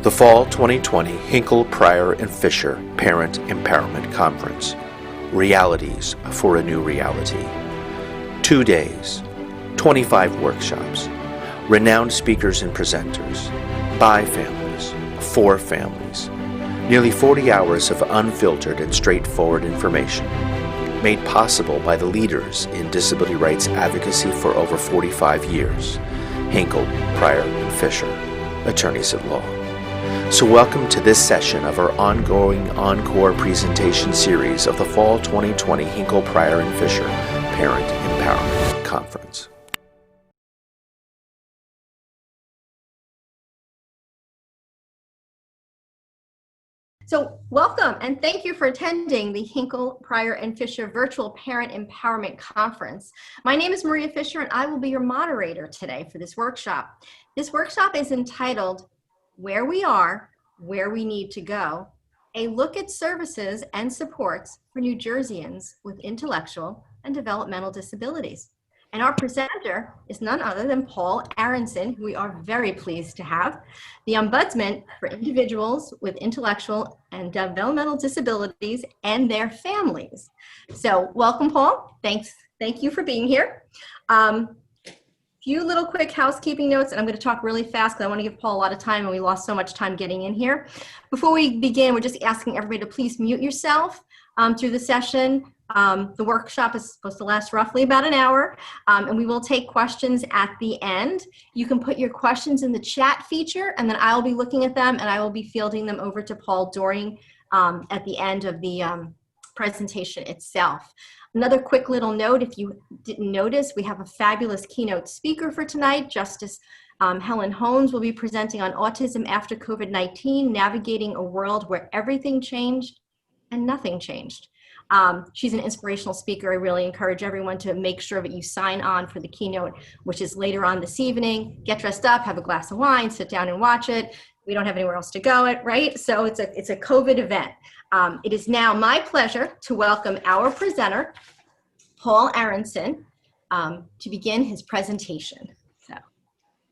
The Fall 2020 Hinkle, Pryor, and Fischer Parent Empowerment Conference. Realities for a New Reality. 2 days, 25 workshops, renowned speakers and presenters, by families, for families, nearly 40 hours of unfiltered and straightforward information, made possible by the leaders in disability rights advocacy for over 45 years, Hinkle, Pryor, and Fischer, attorneys at law. So welcome to this session of our ongoing encore presentation series of the Fall 2020 Hinkle, Pryor, and Fischer Parent Empowerment Conference. So welcome and thank you for attending the Hinkle, Pryor, and Fischer Virtual Parent Empowerment Conference. My name is Maria Fischer and I will be your moderator today for this workshop. This workshop is entitled Where We Are, Where We Need to Go, a look at services and supports for New Jerseyans with intellectual and developmental disabilities. And our presenter is none other than Paul Aronsohn, who we are very pleased to have, the Ombudsman for individuals with intellectual and developmental disabilities and their families. So welcome, Paul. Thank you for being here. Few little quick housekeeping notes, and I'm going to talk really fast because I want to give Paul a lot of time and we lost so much time getting in here. Before we begin, we're just asking everybody to please mute yourself through the session. The workshop is supposed to last roughly about an hour, and we will take questions at the end. You can put your questions in the chat feature, and then I'll be looking at them and I will be fielding them over to Paul during at the end of the presentation itself. Another quick little note, if you didn't notice, we have a fabulous keynote speaker for tonight. Justice Helen Holmes will be presenting on autism after COVID-19, navigating a world where everything changed and nothing changed. She's an inspirational speaker. I really encourage everyone to make sure that you sign on for the keynote, which is later on this evening. Get dressed up, have a glass of wine, sit down and watch it. We don't have anywhere else to go, right? So it's a COVID event. It is now my pleasure to welcome our presenter, Paul Aronsohn, to begin his presentation. So.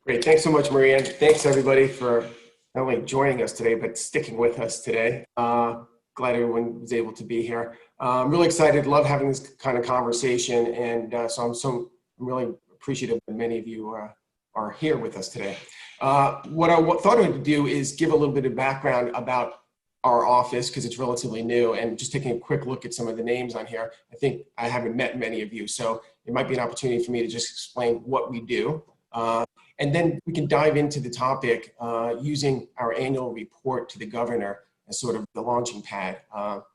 Great, thanks so much, Maria. And thanks everybody for not only joining us today, but sticking with us today. Glad everyone was able to be here. I'm really excited, love having this kind of conversation, and so I'm really appreciative that many of you are here with us today. What I thought I would do is give a little bit of background about our office, because it's relatively new, and just taking a quick look at some of the names on here. I think I haven't met many of you, so it might be an opportunity for me to just explain what we do. And then we can dive into the topic using our annual report to the governor as sort of the launching pad. I'll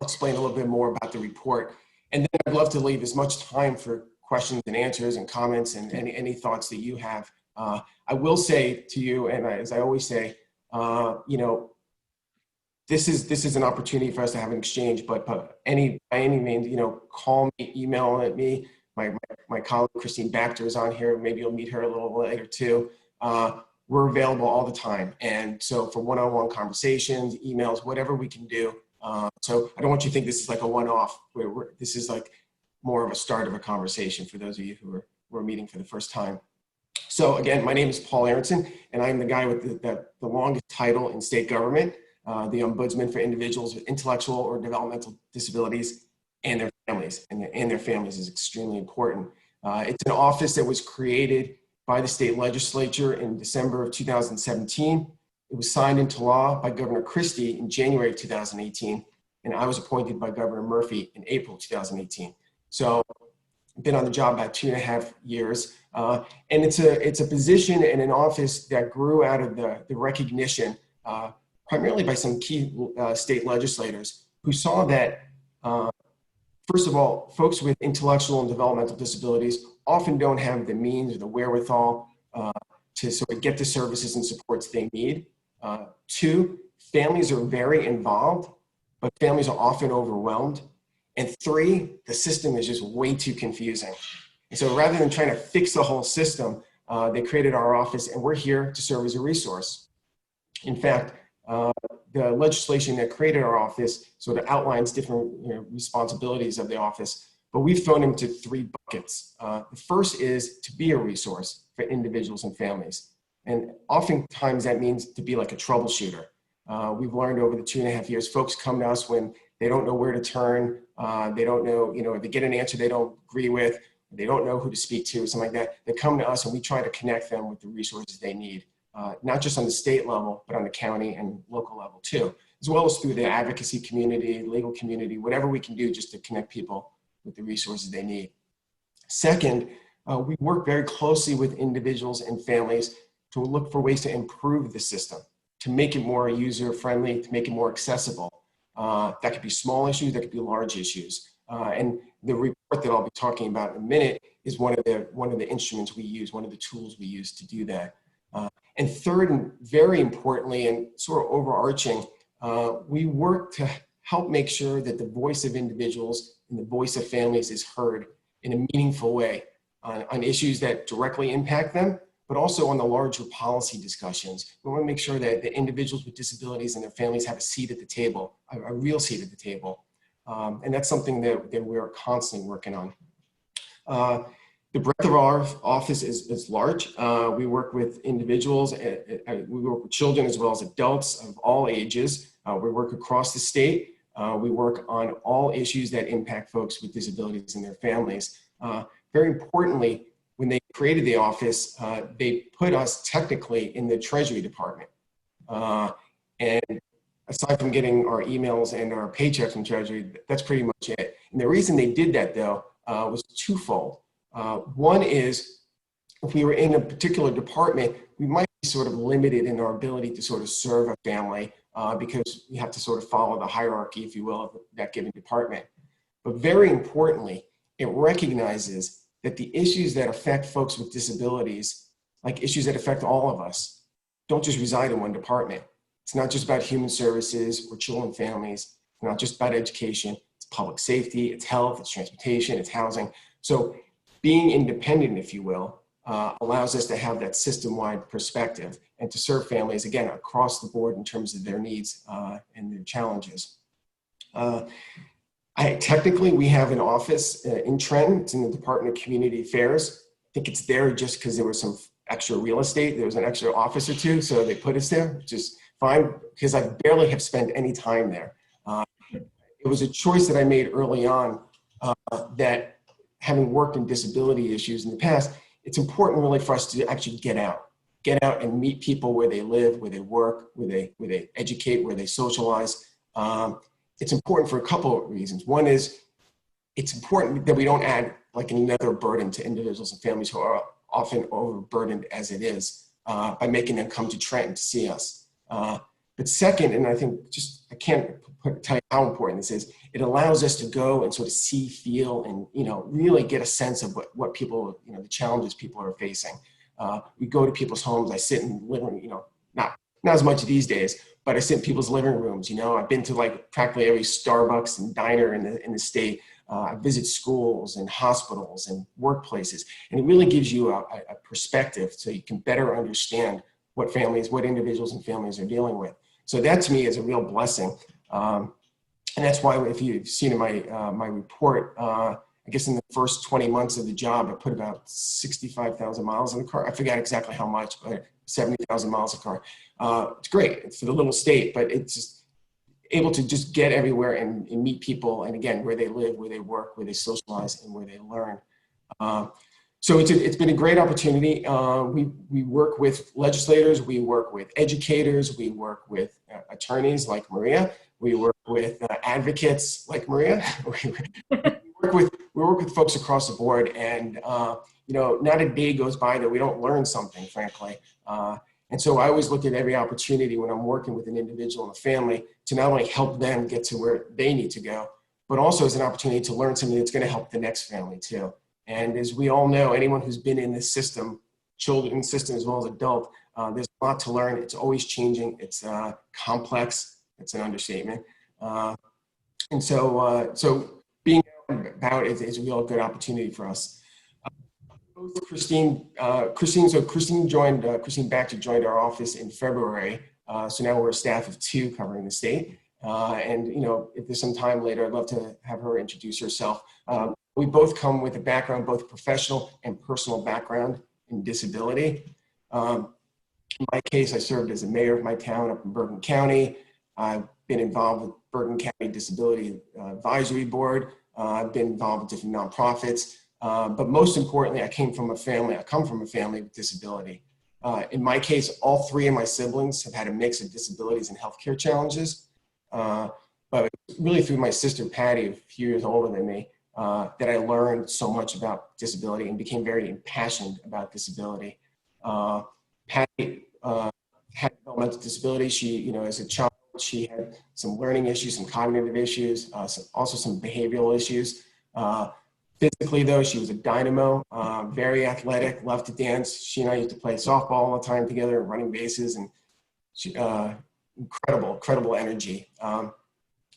explain a little bit more about the report. And then I'd love to leave as much time for questions and answers and comments and any thoughts that you have. I will say to you, and as I always say, you know, this is an opportunity for us to have an exchange, but by any means, you know, call me, email at me. My colleague Christine Bakter is on here. Maybe you'll meet her a little later too. We're available all the time. And so for one-on-one conversations, emails, whatever we can do. So I don't want you to think this is like a one-off. This is like more of a start of a conversation for those of you who are meeting for the first time. So again, my name is Paul Aronsohn, and I'm the guy with the longest title in state government, the Ombudsman for individuals with intellectual or developmental disabilities and their families. And their families is extremely important. It's an office that was created by the state legislature in December of 2017. It was signed into law by Governor Christie in January of 2018, and I was appointed by Governor Murphy in April 2018. So I've been on the job about 2.5 years, and it's a position in an office that grew out of the recognition, primarily by some key state legislators who saw that, first of all, folks with intellectual and developmental disabilities often don't have the means or the wherewithal to sort of get the services and supports they need. 2, families are very involved, but families are often overwhelmed. And 3, the system is just way too confusing. And so rather than trying to fix the whole system, they created our office, and we're here to serve as a resource. In fact, the legislation that created our office sort of outlines different responsibilities of the office, but we've thrown them into 3 buckets. The first is to be a resource for individuals and families. And oftentimes that means to be like a troubleshooter. We've learned over the 2.5 years, folks come to us when they don't know where to turn. They don't know, if they get an answer they don't agree with, they don't know who to speak to or something like that. They come to us and we try to connect them with the resources they need, not just on the state level, but on the county and local level too, as well as through the advocacy community, legal community, whatever we can do just to connect people with the resources they need. Second, we work very closely with individuals and families to look for ways to improve the system, to make it more user-friendly, to make it more accessible. That could be small issues, that could be large issues. And the report that I'll be talking about in a minute is one of the instruments we use, one of the tools we use to do that. And third, and very importantly, and sort of overarching, we work to help make sure that the voice of individuals and the voice of families is heard in a meaningful way on issues that directly impact them, but also on the larger policy discussions. We want to make sure that the individuals with disabilities and their families have a seat at the table, a real seat at the table. And that's something that we're constantly working on. The breadth of our office is large. We work with individuals, we work with children as well as adults of all ages. We work across the state. We work on all issues that impact folks with disabilities and their families. Very importantly, when they created the office, they put us technically in the Treasury Department. And aside from getting our emails and our paychecks from Treasury, that's pretty much it. And the reason they did that though was twofold. One is if we were in a particular department, we might be sort of limited in our ability to sort of serve a family because we have to sort of follow the hierarchy, if you will, of that given department. But very importantly, it recognizes that the issues that affect folks with disabilities, like issues that affect all of us, don't just reside in one department. It's not just about human services or children and families. It's not just about education. It's public safety, it's health, it's transportation, it's housing. So being independent, if you will, allows us to have that system-wide perspective and to serve families, again, across the board in terms of their needs and their challenges. Technically, we have an office in Trenton. It's in the Department of Community Affairs. I think it's there just because there was some extra real estate. There was an extra office or two, so they put us there, which is fine because I barely have spent any time there. It was a choice that I made early on that having worked in disability issues in the past, it's important really for us to actually get out and meet people where they live, where they work, where they educate, where they socialize. It's important for a couple of reasons. One is it's important that we don't add like another burden to individuals and families who are often overburdened as it is by making them come to Trenton to see us. But second, and I think I can't tell you how important this is, it allows us to go and sort of see, feel, and really get a sense of what people, the challenges people are facing. We go to people's homes. I sit in living, not as much these days, but I sit in people's living rooms. I've been to like practically every Starbucks and diner in the state. I visit schools and hospitals and workplaces, and it really gives you a perspective so you can better understand what individuals and families are dealing with. So that to me is a real blessing. And that's why if you've seen in my report, I guess in the first 20 months of the job, I put about 65,000 miles in the car. I forgot exactly how much, but 70,000 miles of car. It's great. It's for the little state, but it's just able to just get everywhere and meet people. And again, where they live, where they work, where they socialize, and where they learn. So it's been a great opportunity. We work with legislators, we work with educators, we work with attorneys like Maria, we work with advocates like Maria. We work with folks across the board, and not a day goes by that we don't learn something, frankly. And so I always look at every opportunity when I'm working with an individual and a family to not only help them get to where they need to go, but also as an opportunity to learn something that's going to help the next family too. And as we all know, anyone who's been in this system, children's system as well as adult, there's a lot to learn. It's always changing. It's complex. It's an understatement. And so being about is a real good opportunity for us. Christine Bakter joined our office in February. So now we're a staff of 2 covering the state. And if there's some time later, I'd love to have her introduce herself. We both come with a background, both professional and personal background in disability. In my case, I served as a mayor of my town up in Bergen County. I've been involved with Bergen County Disability Advisory Board. I've been involved with different nonprofits. But most importantly, I come from a family with disability. In my case, all three of my siblings have had a mix of disabilities and healthcare challenges. But really through my sister, Patty, a few years older than me, that I learned so much about disability and became very impassioned about disability. Patty had developmental disability. She, as a child, she had some learning issues, some cognitive issues, also some behavioral issues. Physically, though, she was a dynamo, very athletic, loved to dance. She and I used to play softball all the time together, running bases, and she, incredible energy.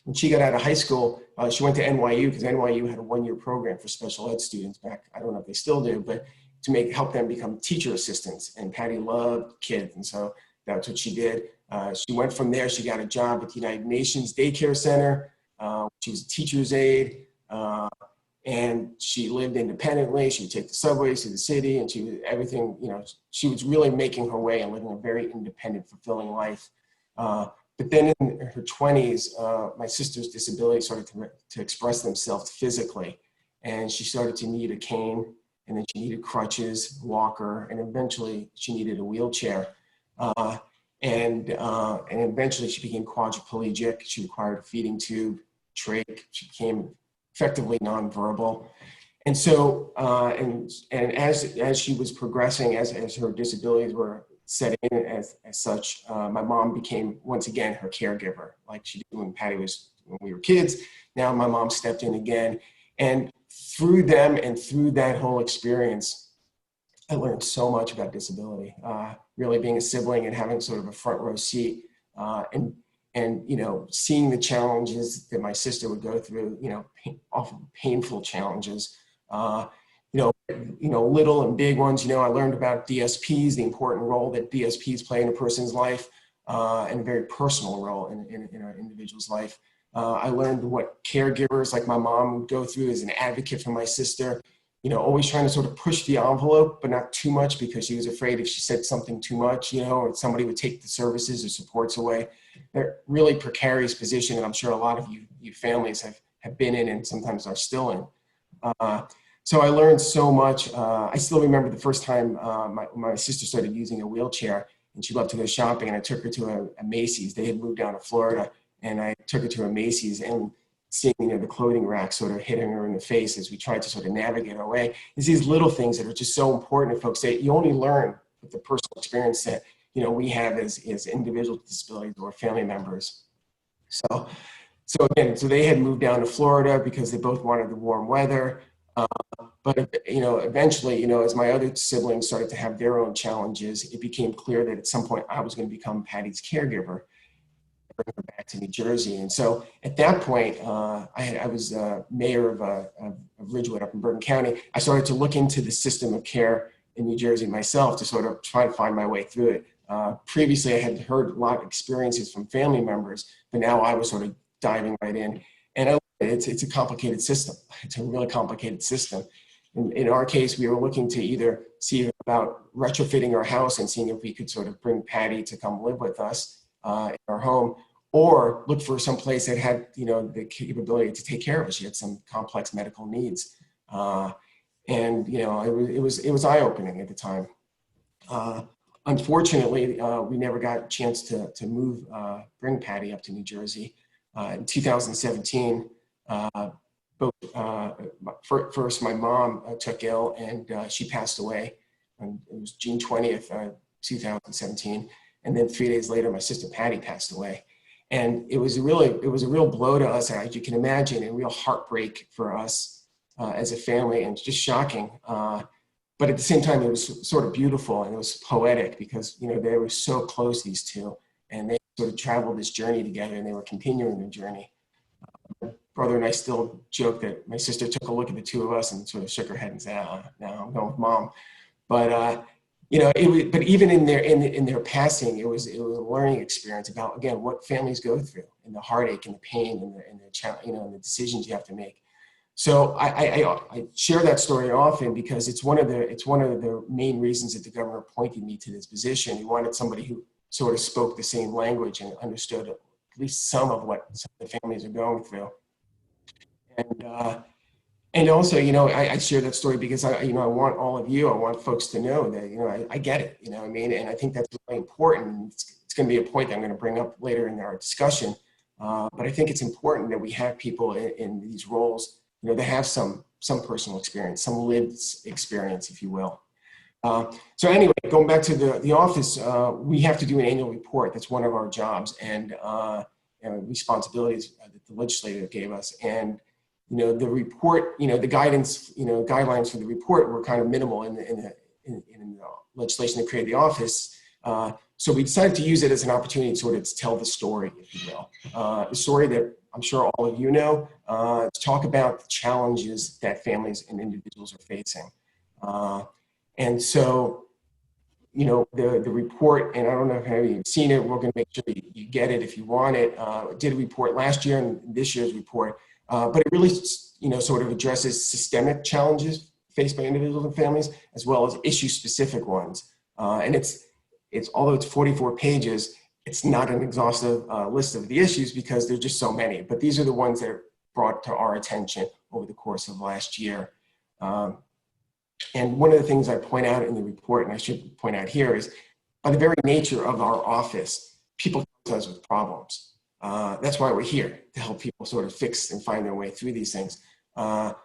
When she got out of high school, she went to NYU because NYU had a one-year program for special ed students back. I don't know if they still do, but to help them become teacher assistants. And Patty loved kids, and so that's what she did. She went from there. She got a job at the United Nations Daycare Center. She was a teacher's aide. And she lived independently. She would take the subways to the city, and she was everything, she was really making her way and living a very independent, fulfilling life. But then in her 20s, my sister's disability started to express themselves physically. And she started to need a cane, and then she needed crutches, walker, and eventually she needed a wheelchair. And eventually she became quadriplegic. She required a feeding tube, trach. She became effectively nonverbal. And so, and as she was progressing, as her disabilities were set in as such, my mom became, once again, her caregiver, like she did when we were kids. Now my mom stepped in again. And through them and through that whole experience, I learned so much about disability, really being a sibling and having sort of a front row seat, and seeing the challenges that my sister would go through, often painful challenges, little and big ones. I learned about DSPs, the important role that DSPs play in a person's life, and a very personal role in an individual's life. I learned what caregivers like my mom would go through as an advocate for my sister, always trying to sort of push the envelope, but not too much, because she was afraid if she said something too much, or somebody would take the services or supports away. They're really precarious position, and I'm sure a lot of you families have been in and sometimes are still in. So I learned so much. I still remember the first time my sister started using a wheelchair, and she loved to go shopping, and I took her to a Macy's. They had moved down to Florida, and I took her to a Macy's, and seeing the clothing rack sort of hitting her in the face as we tried to sort of navigate our way. It's these little things that are just so important to folks that you only learn with the personal experience that we have as individuals with disabilities or family members. So they had moved down to Florida because they both wanted the warm weather. But eventually, as my other siblings started to have their own challenges, it became clear that at some point I was going to become Patty's caregiver, bring her back to New Jersey. And so at that point, I was mayor of Ridgewood up in Bergen County. I started to look into the system of care in New Jersey myself to sort of try to find my way through it. Previously, I had heard a lot of experiences from family members, but now I was sort of diving right in. And it's a complicated system. It's a really complicated system. In our case, we were looking to either see about retrofitting our house and seeing if we could sort of bring Patty to come live with us in our home, or look for some place that had the capability to take care of us. She had some complex medical needs, and it was eye-opening at the time. Unfortunately, we never got a chance to bring Patty up to New Jersey. In 2017, first my mom took ill, and she passed away. And it was June 20th, 2017. And then 3 days later, my sister Patty passed away. And it was a real blow to us, as you can imagine, and real heartbreak for us as a family, and just shocking. But at the same time, it was sort of beautiful, and it was poetic because, they were so close, these two, and they sort of traveled this journey together, and they were continuing the journey. My brother and I still joke that my sister took a look at the two of us and sort of shook her head and said, "No, I'm going with mom." But but even in their passing, it was a learning experience about, again, what families go through, and the heartache and the pain and the and the decisions you have to make. So I share that story often because it's one of the main reasons that the governor appointed me to this position. He wanted somebody who sort of spoke the same language and understood at least some of what some of the families are going through. And also, I share that story because I want all of you, I want folks to know that, I get it, what I mean? And I think that's really important. It's going to be a point that I'm going to bring up later in our discussion. But I think it's important that we have people in these roles, that have some personal experience, some lived experience, if you will. So anyway, going back to the office, we have to do an annual report. That's one of our jobs and responsibilities that the legislature gave us. And the report, the guidance, guidelines for the report were kind of minimal in the legislation that created the office. So we decided to use it as an opportunity to sort of tell the story, if you will. The story that I'm sure all of you know, to talk about the challenges that families and individuals are facing. And so, the report, and I don't know if you've seen it, we're going to make sure you get it if you want it. Did a report last year and this year's report. But it really, sort of addresses systemic challenges faced by individuals and families, as well as issue-specific ones. And it's although it's 44 pages, it's not an exhaustive list of the issues because there's just so many. But these are the ones that are brought to our attention over the course of last year. And one of the things I point out in the report, and I should point out here, is by the very nature of our office, people come to us with problems. That's why we're here, to help people sort of fix and find their way through these things. That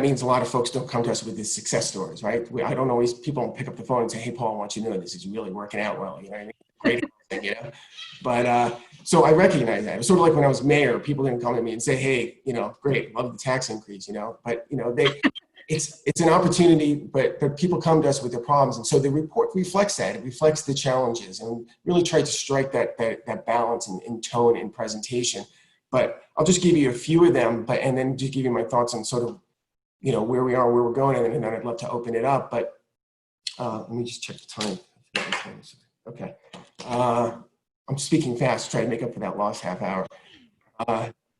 means a lot of folks don't come to us with these success stories, right? People don't pick up the phone and say, hey, Paul, I want you to know this is really working out well, what I mean? Great thing, But so I recognize that. It was sort of like when I was mayor, people didn't come to me and say, hey, great, love the tax increase, but it's an opportunity, but people come to us with their problems. And so the report reflects that. It reflects the challenges and really try to strike that balance in tone and presentation. But I'll just give you a few of them, and then just give you my thoughts on sort of, where we are, where we're going, and then I'd love to open it up. But let me just check the time. Okay. I'm speaking fast, try to make up for that lost half hour.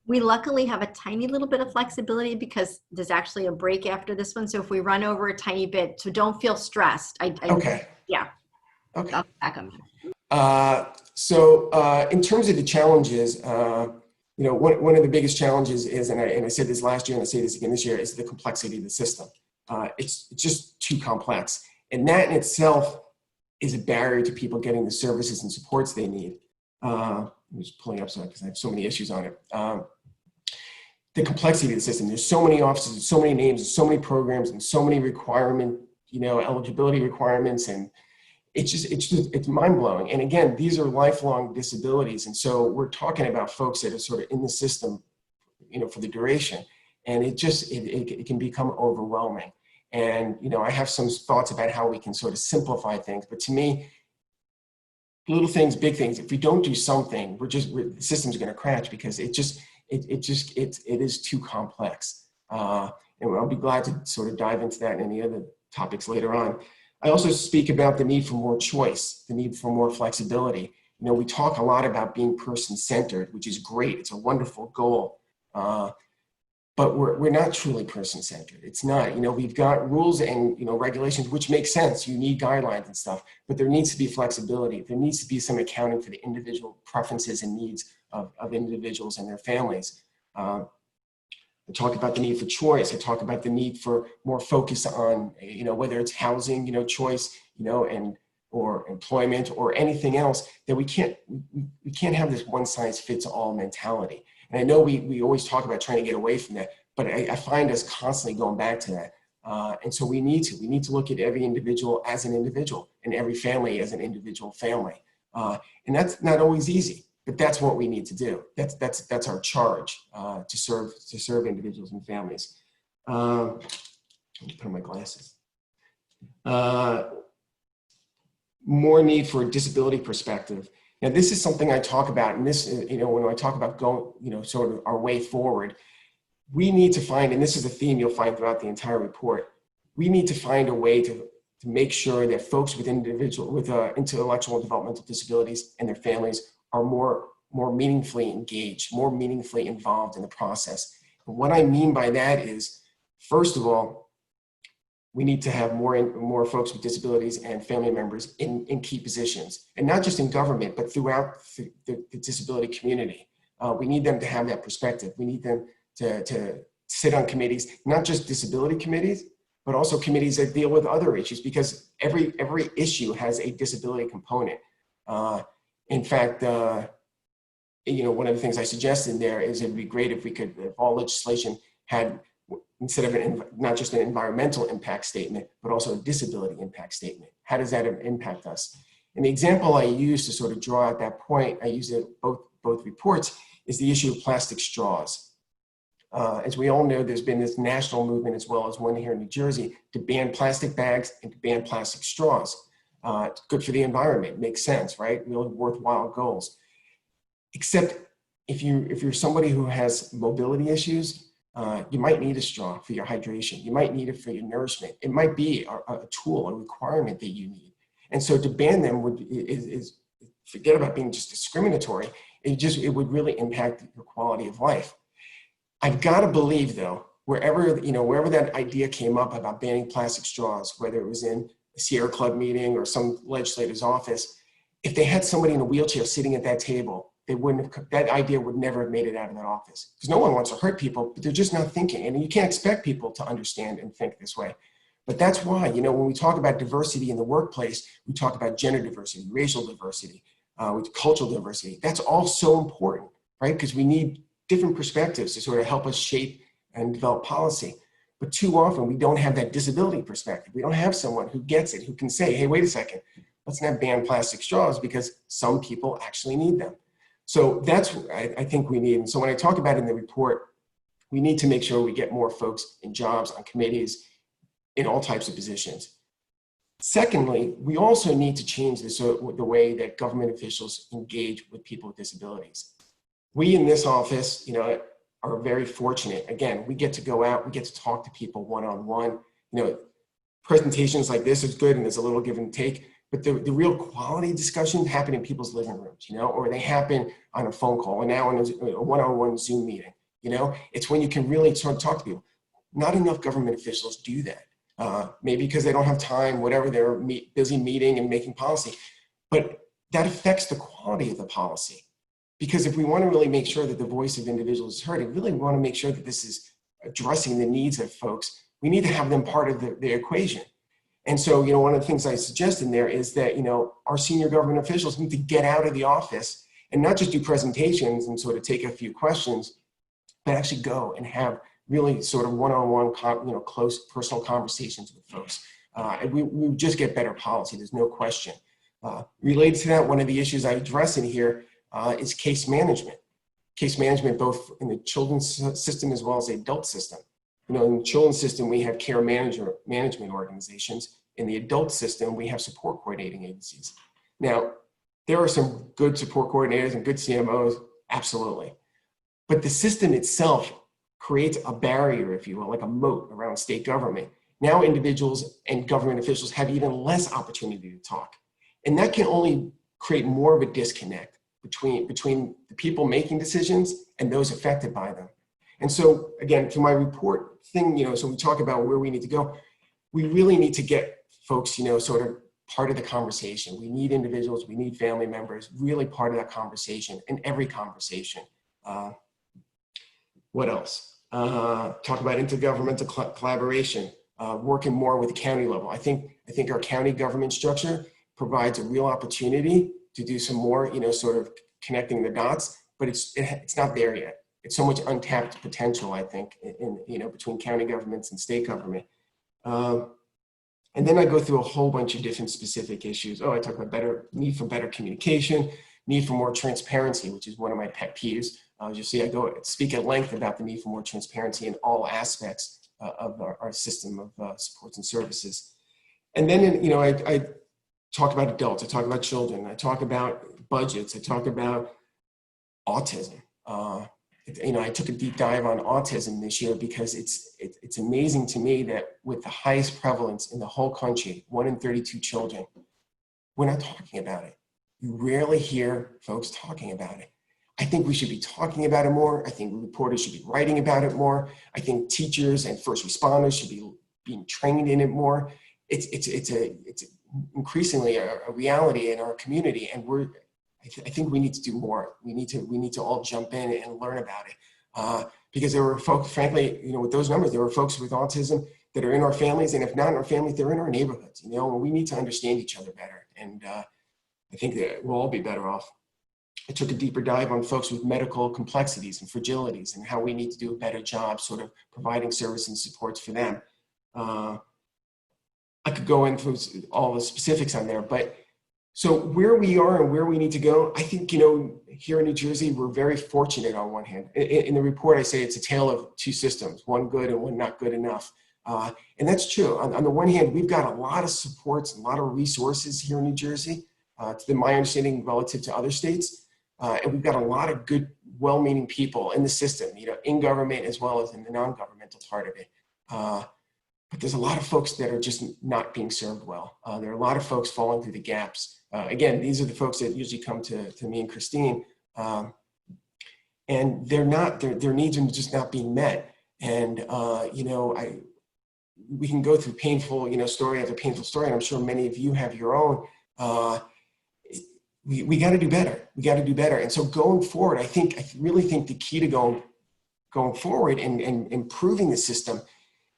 We luckily have a tiny little bit of flexibility because there's actually a break after this one. So if we run over a tiny bit, so don't feel stressed. Okay. Yeah. Okay. I'll back up. So in terms of the challenges, one of the biggest challenges is, and I said this last year and I say this again this year, is the complexity of the system. It's just too complex. And that in itself is a barrier to people getting the services and supports they need. I'm just pulling up because I have so many issues on it. The complexity of the system. There's so many offices, and so many names, and so many programs, and so many eligibility requirements, and it's mind-blowing. And again, these are lifelong disabilities, and so we're talking about folks that are sort of in the system, for the duration, and it can become overwhelming. And I have some thoughts about how we can sort of simplify things, but to me, little things, big things. If we don't do something, the system's going to crash because it is too complex. And I'll be glad to sort of dive into that and any other topics later on. I also speak about the need for more choice, the need for more flexibility. We talk a lot about being person-centered, which is great. It's a wonderful goal. But we're not truly person-centered. It's not, we've got rules and, regulations, which make sense. You need guidelines and stuff, but there needs to be flexibility. There needs to be some accounting for the individual preferences and needs of individuals and their families. I talk about the need for choice. I talk about the need for more focus on, whether it's housing, choice, or employment or anything else, that we can't have this one-size-fits-all mentality. And I know we always talk about trying to get away from that, but I find us constantly going back to that. And so we need to look at every individual as an individual and every family as an individual family. And that's not always easy, but that's what we need to do. That's our charge, to serve individuals and families. Let me put on my glasses. More need for a disability perspective. Now, this is something I talk about, and this, when I talk about going, sort of our way forward, we need to find, and this is a theme you'll find throughout the entire report, we need to find a way to make sure that folks with intellectual and developmental disabilities and their families are more meaningfully engaged, more meaningfully involved in the process. What I mean by that is, first of all, we need to have more folks with disabilities and family members in key positions, and not just in government, but throughout the disability community. We need them to have that perspective. We need them to sit on committees, not just disability committees, but also committees that deal with other issues, because every issue has a disability component. In fact, one of the things I suggested in there is it'd be great if all legislation had, instead of not just an environmental impact statement, but also a disability impact statement. How does that impact us? And the example I use to sort of draw out that point, I use it both reports, is the issue of plastic straws. As we all know, there's been this national movement, as well as one here in New Jersey, to ban plastic bags and to ban plastic straws. It's good for the environment, makes sense, right? Really worthwhile goals. Except if you're somebody who has mobility issues, you might need a straw for your hydration. You might need it for your nourishment. It might be a tool, a requirement that you need. And so to ban them is forget about being just discriminatory. It would really impact your quality of life. I've got to believe, though, wherever that idea came up about banning plastic straws, whether it was in a Sierra Club meeting or some legislator's office, if they had somebody in a wheelchair sitting at that table, that idea would never have made it out of that office. Because no one wants to hurt people, but they're just not thinking. And you can't expect people to understand and think this way. But that's why, when we talk about diversity in the workplace, we talk about gender diversity, racial diversity, cultural diversity. That's all so important, right? Because we need different perspectives to sort of help us shape and develop policy. But too often we don't have that disability perspective. We don't have someone who gets it, who can say, hey, wait a second, let's not ban plastic straws because some people actually need them. So that's what I think we need. And so when I talk about it in the report, we need to make sure we get more folks in jobs, on committees, in all types of positions. Secondly, we also need to change the way that government officials engage with people with disabilities. We in this office, are very fortunate. Again, we get to go out, we get to talk to people one-on-one. Presentations like this is good and there's a little give and take, but the real quality discussions happen in people's living rooms, or they happen on a phone call, and now in a one-on-one Zoom meeting. It's when you can really sort of talk to people. Not enough government officials do that. Maybe because they don't have time, whatever, they're busy meeting and making policy, but that affects the quality of the policy. Because if we want to really make sure that the voice of individuals is heard, and really want to make sure that this is addressing the needs of folks, we need to have them part of the equation. And so, one of the things I suggest in there is that, our senior government officials need to get out of the office and not just do presentations and sort of take a few questions, but actually go and have really sort of one-on-one, close personal conversations with folks. And we just get better policy, there's no question. Related to that, one of the issues I address in here is case management. Case management both in the children's system as well as the adult system. In the children's system, we have care management organizations. In the adult system, we have support coordinating agencies. Now, there are some good support coordinators and good CMOs, absolutely. But the system itself creates a barrier, if you will, like a moat around state government. Now individuals and government officials have even less opportunity to talk. And that can only create more of a disconnect between the people making decisions and those affected by them. And so again, to my report thing, so we talk about where we need to go. We really need to get folks, sort of part of the conversation. We need individuals, we need family members, really part of that conversation in every conversation. What else? Talk about intergovernmental collaboration, working more with the county level. I think our county government structure provides a real opportunity to do some more, sort of connecting the dots, but it's not there yet. It's so much untapped potential, I think, in between county governments and state government. And then I go through a whole bunch of different specific issues. I talk about need for better communication, need for more transparency, which is one of my pet peeves. As you see, I speak at length about the need for more transparency in all aspects of our system of supports and services. And then, I talk about adults, I talk about children, I talk about budgets, I talk about autism. I took a deep dive on autism this year because it's amazing to me that with the highest prevalence in the whole country, 1 in 32 children, we're not talking about it. You rarely hear folks talking about it. I think we should be talking about it more. I think reporters should be writing about it more. I think teachers and first responders should be being trained in it more. It's increasingly a reality in our community, and I think we need to do more. We need to all jump in and learn about it, because there were folks, frankly, with those numbers, there were folks with autism that are in our families, and if not in our families, they're in our neighborhoods. And we need to understand each other better, and I think that we'll all be better off. I took a deeper dive on folks with medical complexities and fragilities and how we need to do a better job sort of providing service and supports for them. I could go into all the specifics on there, but so where we are and where we need to go, I think, here in New Jersey, we're very fortunate on one hand. In the report, I say it's a tale of two systems, one good and one not good enough. And that's true. On the one hand, we've got a lot of supports, a lot of resources here in New Jersey, to my understanding relative to other states. And we've got a lot of good, well-meaning people in the system, in government as well as in the non-governmental part of it. But there's a lot of folks that are just not being served well. There are a lot of folks falling through the gaps. Again, these are the folks that usually come to me and Christine, and their needs are just not being met. And we can go through painful, story after painful story, and I'm sure many of you have your own. We got to do better. We got to do better. And so going forward, I really think the key to going forward and improving the system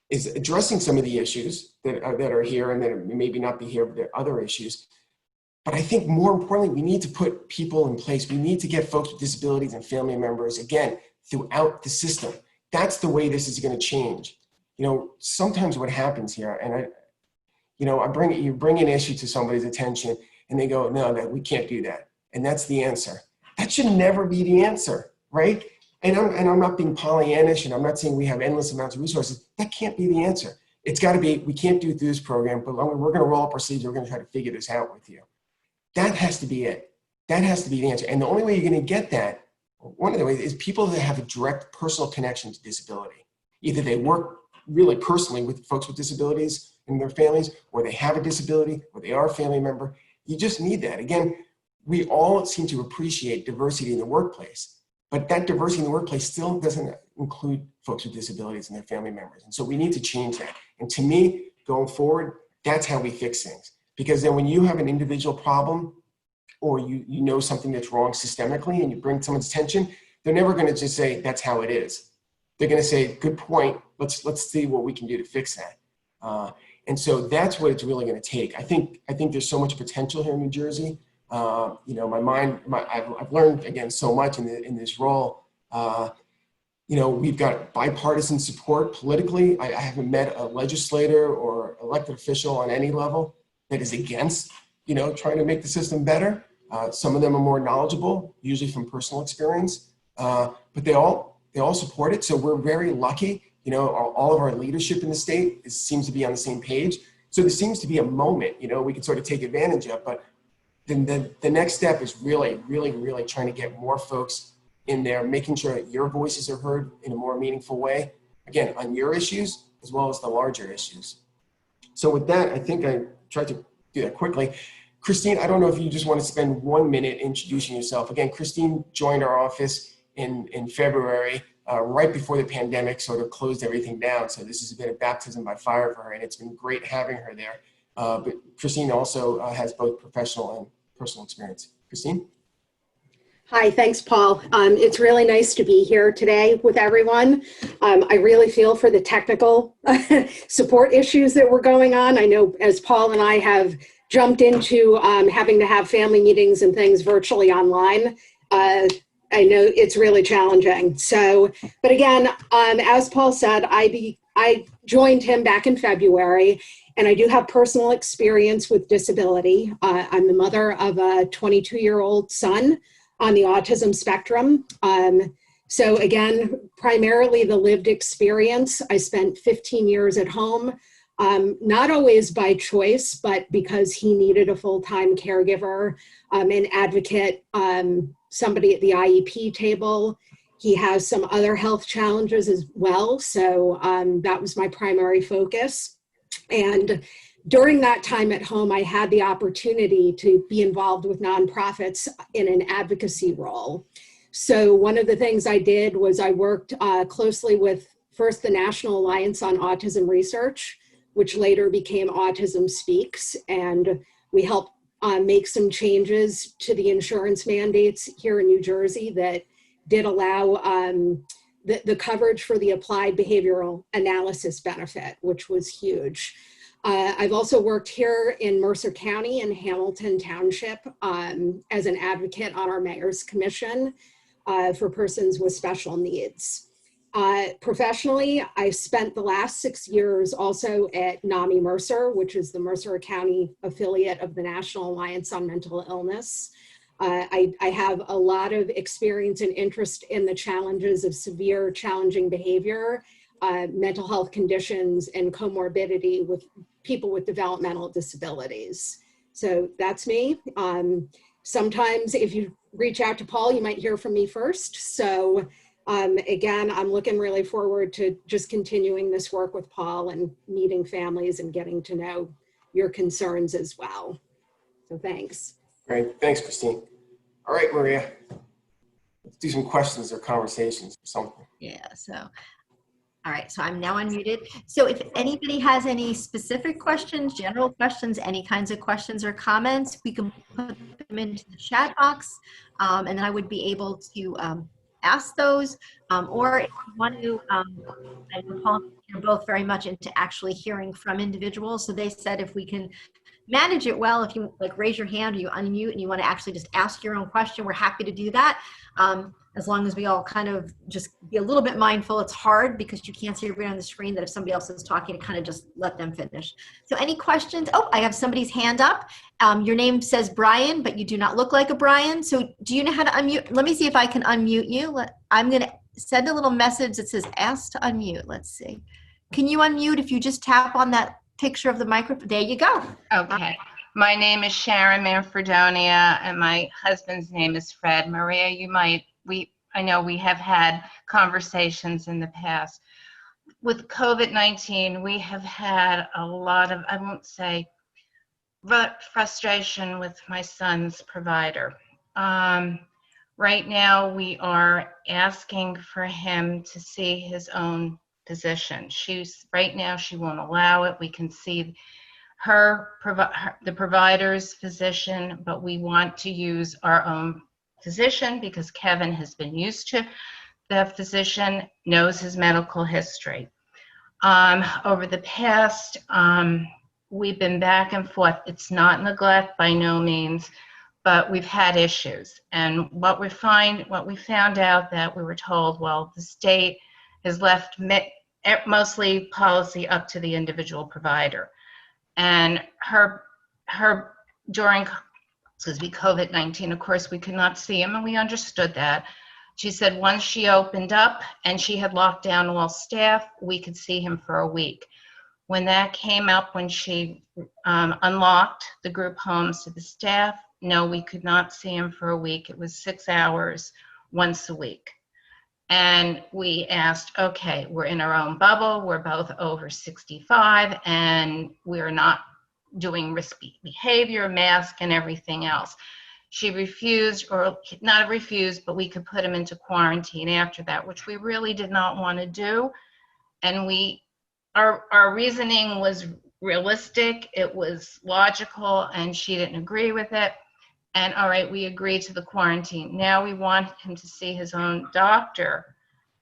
is addressing some of the issues that are here and that maybe not be here, but there are other issues. But I think more importantly, we need to put people in place. We need to get folks with disabilities and family members, again, throughout the system. That's the way this is going to change. Sometimes what happens here, and you bring an issue to somebody's attention and they go, no, we can't do that. And that's the answer. That should never be the answer, right? And I'm not being Pollyannish, and I'm not saying we have endless amounts of resources. That can't be the answer. It's got to be, we can't do it through this program, but we're going to roll up our sleeves. We're going to try to figure this out with you. That has to be it. That has to be the answer. And the only way you're going to get that, one of the ways, is people that have a direct personal connection to disability. Either they work really personally with folks with disabilities and their families, or they have a disability, or they are a family member. You just need that. Again, we all seem to appreciate diversity in the workplace, but that diversity in the workplace still doesn't include folks with disabilities and their family members. And so we need to change that. And to me, going forward, that's how we fix things. Because then when you have an individual problem, or you know something that's wrong systemically and you bring someone's attention, they're never going to just say, that's how it is. They're going to say, good point, let's see what we can do to fix that. And so that's what it's really going to take. I think there's so much potential here in New Jersey. I've learned, again, so much in this role. We've got bipartisan support politically. I haven't met a legislator or elected official on any level that is against, trying to make the system better. Some of them are more knowledgeable, usually from personal experience, but they all support it. So we're very lucky. All of our leadership in the state seems to be on the same page. So there seems to be a moment, we can sort of take advantage of. But then the next step is really, really, really trying to get more folks in there, making sure that your voices are heard in a more meaningful way, again, on your issues as well as the larger issues. So with that, I think I tried to do that quickly. Christine, I don't know if you just want to spend 1 minute introducing yourself. Again, Christine joined our office in February, right before the pandemic sort of closed everything down. So this has been a baptism by fire for her, and it's been great having her there. But Christine also has both professional and personal experience. Christine? Hi, thanks, Paul. It's really nice to be here today with everyone. I really feel for the technical support issues that were going on. I know as Paul and I have jumped into having to have family meetings and things virtually online, I know it's really challenging. So, but again, as Paul said, I joined him back in February, and I do have personal experience with disability. I'm the mother of a 22-year-old son on the autism spectrum. So again, primarily the lived experience. I spent 15 years at home, not always by choice, but because he needed a full-time caregiver, an advocate, somebody at the IEP table. He has some other health challenges as well. So that was my primary focus. And during that time at home, I had the opportunity to be involved with nonprofits in an advocacy role. So one of the things I did was I worked closely with first the National Alliance on Autism Research, which later became Autism Speaks, and we helped make some changes to the insurance mandates here in New Jersey that did allow the coverage for the applied behavioral analysis benefit, which was huge. I've also worked here in Mercer County in Hamilton Township as an advocate on our Mayor's Commission for persons with special needs. Professionally, I spent the last 6 years also at NAMI Mercer, which is the Mercer County affiliate of the National Alliance on Mental Illness. I have a lot of experience and interest in the challenges of severe challenging behavior, mental health conditions, and comorbidity with people with developmental disabilities. So that's me. Sometimes if you reach out to Paul, you might hear from me first. So again, I'm looking really forward to just continuing this work with Paul and meeting families and getting to know your concerns as well. So thanks. Great, thanks, Christine. All right, Maria, let's do some questions or conversations or something. Yeah, so, all right, so I'm now unmuted. So if anybody has any specific questions, general questions, any kinds of questions or comments, we can put them into the chat box, and then I would be able to ask those, or if you want to, I know Paul, you're both very much into actually hearing from individuals. So they said if we can manage it well, if you like raise your hand or you unmute and you want to actually just ask your own question, we're happy to do that. As long as we all kind of just be a little bit mindful. It's hard because you can't see everybody on the screen, that if somebody else is talking, to kind of just let them finish. So any questions? Oh, I have somebody's hand up. Your name says Brian, but you do not look like a Brian. So do you know how to unmute? Let me see if I can unmute you. I'm going to send a little message that says ask to unmute. Let's see. Can you unmute if you just tap on that picture of the microphone? There you go. Okay. My name is Sharon Manfredonia, and my husband's name is Fred. Maria, I know we have had conversations in the past. With COVID-19, we have had a lot of, I won't say, but frustration with my son's provider. Right now, we are asking for him to see his own physician. Right now, she won't allow it. We can see the provider's physician, but we want to use our own physician because Kevin has been used to the physician, knows his medical history. Over the past, we've been back and forth. It's not neglect by no means, but we've had issues. And what we found out that we were told, well, the state has left mostly policy up to the individual provider. And during COVID-19, of course, we could not see him, and we understood that. She said once she opened up and she had locked down all staff, we could see him for a week. When that came up, when she unlocked the group homes to the staff, no, we could not see him for a week. It was 6 hours once a week. And we asked, okay, we're in our own bubble, we're both over 65, and we're not doing risky behavior, mask, and everything else. She refused, or not refused, but we could put him into quarantine after that, which we really did not want to do. And our reasoning was realistic, it was logical, and she didn't agree with it. And all right, we agreed to the quarantine. Now we want him to see his own doctor.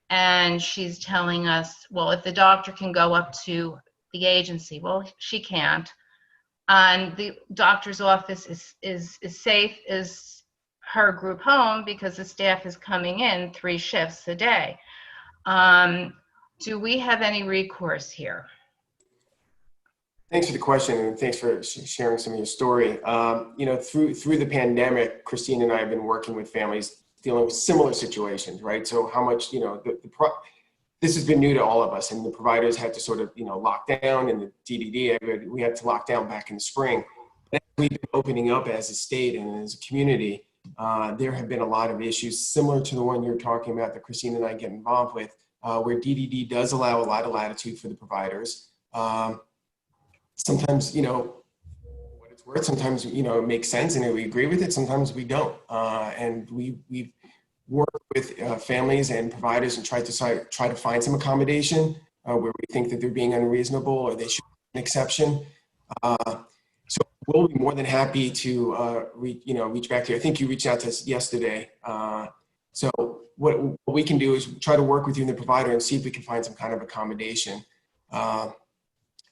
And she's telling us, well, if the doctor can go up to the agency, well, she can't. And the doctor's office is safe as her group home because the staff is coming in 3 shifts a day. Do we have any recourse here? Thanks for the question, and thanks for sharing some of your story. Through the pandemic, Christine and I have been working with families dealing with similar situations, right? So how much, this has been new to all of us, and the providers had to sort of, lock down, and the DDD, we had to lock down back in the spring. As we've been opening up as a state and as a community, there have been a lot of issues similar to the one you're talking about that Christine and I get involved with, where DDD does allow a lot of latitude for the providers. Sometimes, what it's worth, sometimes, it makes sense and we agree with it, sometimes we don't. And we've work with families and providers and try to find some accommodation where we think that they're being unreasonable or they should be an exception. So we'll be more than happy to reach back to you. I think you reached out to us yesterday. So what we can do is try to work with you and the provider and see if we can find some kind of accommodation.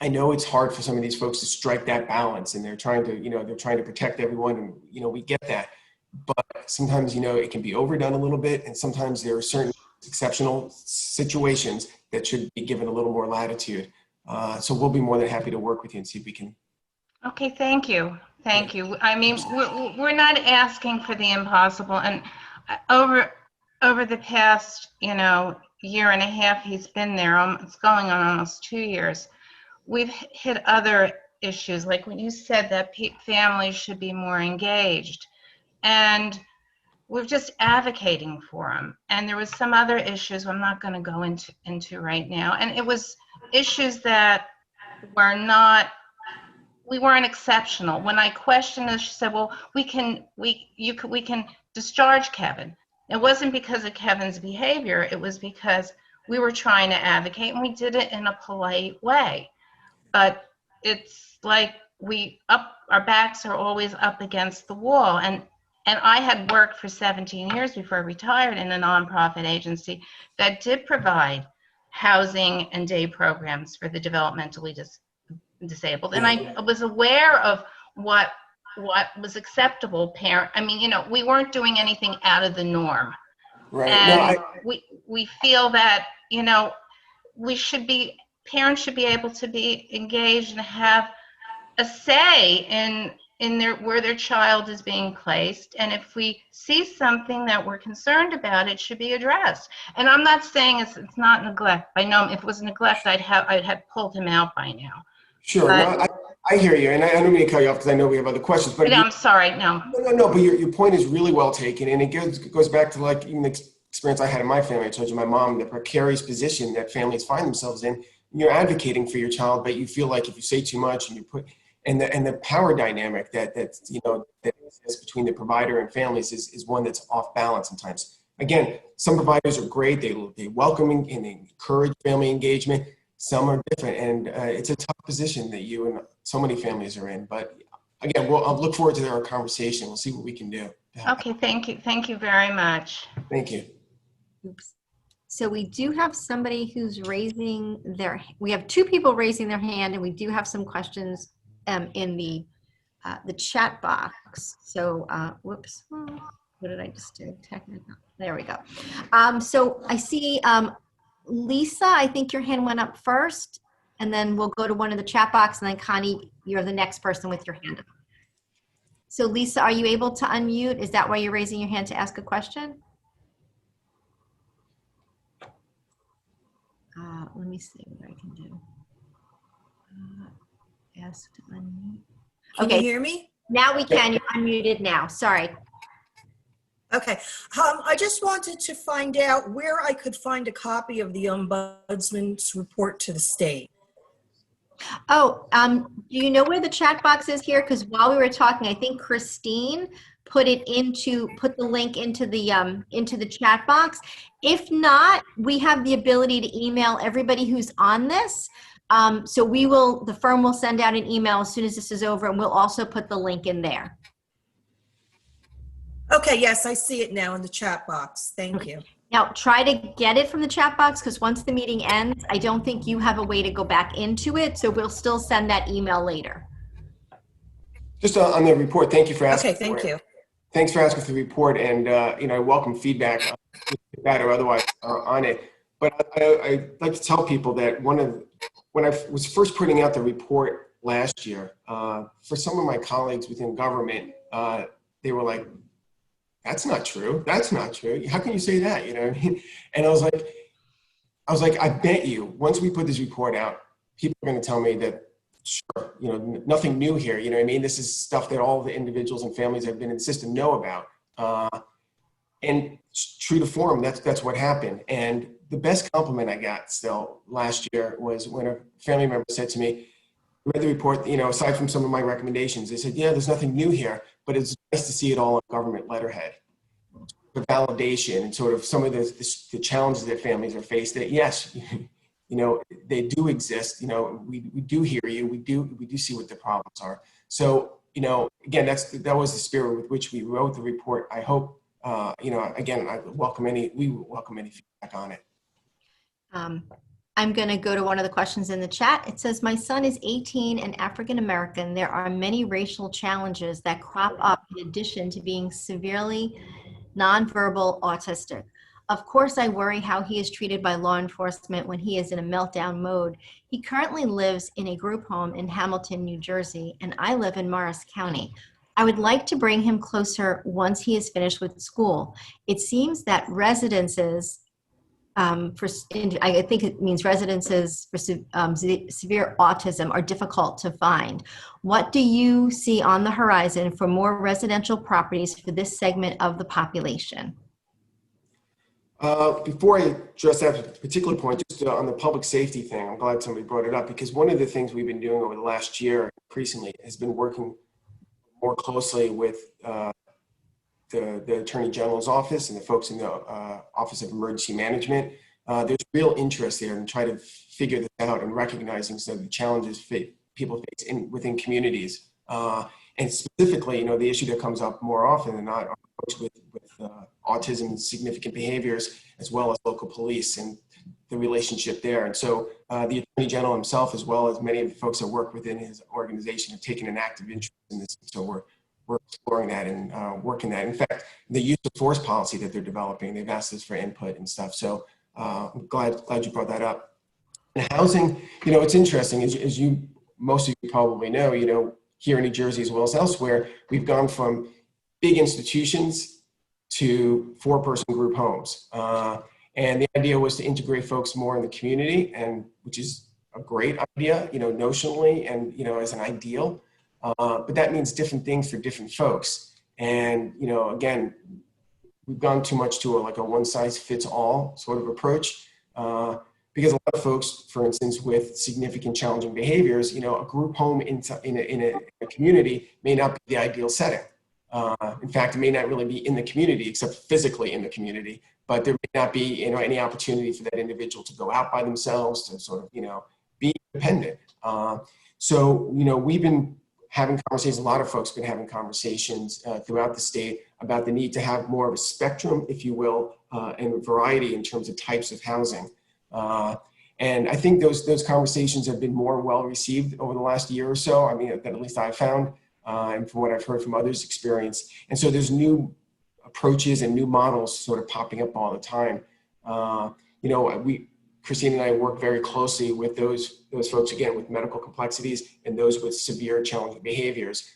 I know it's hard for some of these folks to strike that balance, and they're trying to protect everyone, and we get that. But sometimes it can be overdone a little bit, and sometimes there are certain exceptional situations that should be given a little more latitude. So we'll be more than happy to work with you and see if we can. Okay, thank you. Thank you. I mean, we're not asking for the impossible. And over the past, year and a half he's been there, it's going on almost 2 years, we've hit other issues, like when you said that families should be more engaged. And we're just advocating for them. And there was some other issues I'm not going to go into right now. And it was issues that we weren't exceptional. When I questioned her, she said, well, we can discharge Kevin. It wasn't because of Kevin's behavior. It was because we were trying to advocate, and we did it in a polite way. But it's like our backs are always up against the wall. And I had worked for 17 years before I retired in a nonprofit agency that did provide housing and day programs for the developmentally disabled. And I was aware of what was acceptable we weren't doing anything out of the norm. Right. And we feel that, parents should be able to be engaged and have a say in where their child is being placed. And if we see something that we're concerned about, it should be addressed. And I'm not saying it's not neglect. I know if it was neglect, I'd have pulled him out by now. Sure. But, I hear you, and I don't mean to cut you off because I know we have other questions. But I'm sorry, no. No. But your point is really well taken, and it goes back to like even the experience I had in my family. I told you my mom, the precarious position that families find themselves in. You're advocating for your child, but you feel like if you say too much and you put and the power dynamic that exists between the provider and families is one that's off balance sometimes. Again, some providers are great; they welcome and encourage family engagement. Some are different, and it's a tough position that you and so many families are in. But again, I'll look forward to our conversation. We'll see what we can do. Okay, thank you. Thank you very much. Thank you. Oops. So we do have somebody who's we have 2 people raising their hand, and we do have some questions in the chat box. So, whoops, what did I just do? Technical. There we go. So I see Lisa, I think your hand went up first, and then we'll go to one in the chat box, and then Connie, you're the next person with your hand up. So Lisa, are you able to unmute? Is that why you're raising your hand to ask a question? Let me see what I can do. Ask to unmute. Can you hear me? Now we can. You're unmuted now. Sorry. Okay. I just wanted to find out where I could find a copy of the Ombudsman's report to the state. Oh, do you know where the chat box is here? Because while we were talking, I think Christine put the link into the chat box. If not, we have the ability to email everybody who's on this. So the firm will send out an email as soon as this is over, and we'll also put the link in there. Okay, yes, I see it now in the chat box. Thank you. Now, try to get it from the chat box, because once the meeting ends, I don't think you have a way to go back into it, so we'll still send that email later. Just on the report, thank you for asking. Okay, thank you. Thanks for asking for the report, and I welcome feedback, bad or otherwise, on it. But I like to tell people that when I was first putting out the report last year, for some of my colleagues within government, they were like, "That's not true. That's not true. How can you say that?" You know what I mean? And I was like, I bet you once we put this report out, people are going to tell me that, sure, nothing new here. You know what I mean? This is stuff that all the individuals and families that have been in the system know about. And true to form, that's what happened. And the best compliment I got still last year was when a family member said to me, read the report, aside from some of my recommendations, they said, "Yeah, there's nothing new here, but it's nice to see it all on government letterhead." the validation and sort of some of the challenges that families are faced, that yes, you know, they do exist. You know, we do hear you. We do see what the problems are. So, you know, again, that was the spirit with which we wrote the report. I hope, you know, again, we welcome any feedback on it. I'm going to go to one of the questions in the chat. It says, my son is 18 and African American. There are many racial challenges that crop up in addition to being severely nonverbal autistic. Of course, I worry how he is treated by law enforcement when he is in a meltdown mode. He currently lives in a group home in Hamilton, New Jersey, and I live in Morris County. I would like to bring him closer once he is finished with school. It seems that residences I think it means residences for severe autism are difficult to find. What do you see on the horizon for more residential properties for this segment of the population? Before I address that particular point, just on the public safety thing, I'm glad somebody brought it up, because one of the things we've been doing over the last year increasingly has been working more closely with the Attorney General's office and the folks in the Office of Emergency Management. There's real interest there in trying to figure this out and recognizing some of the challenges people face within communities. And specifically, you know, the issue that comes up more often than not are folks with autism and significant behaviors, as well as local police and the relationship there. And so the Attorney General himself, as well as many of the folks that work within his organization, have taken an active interest in this. So we're exploring that and working that. In fact, the use of force policy that they're developing, they've asked us for input and stuff. So I'm glad you brought that up. And housing, you know, it's interesting, as most of you probably know, you know, here in New Jersey as well as elsewhere, we've gone from big institutions to 4-person group homes. And the idea was to integrate folks more in the community, and which is a great idea, you know, notionally and, you know, as an ideal. But that means different things for different folks. And, you know, again, we've gone too much to a one-size-fits-all sort of approach. Because a lot of folks, for instance, with significant challenging behaviors, you know, a group home in a community may not be the ideal setting. In fact, it may not really be in the community, except physically in the community, but there may not be, you know, any opportunity for that individual to go out by themselves, to sort of, you know, be independent. So, you know, we've been having conversations, a lot of folks have been having conversations throughout the state about the need to have more of a spectrum, if you will, and a variety in terms of types of housing. And I think those conversations have been more well received over the last year or so. I mean, that at least I've found, and from what I've heard from others' experience. And so there's new approaches and new models sort of popping up all the time. You know, Christine and I work very closely with those folks, again, with medical complexities and those with severe challenging behaviors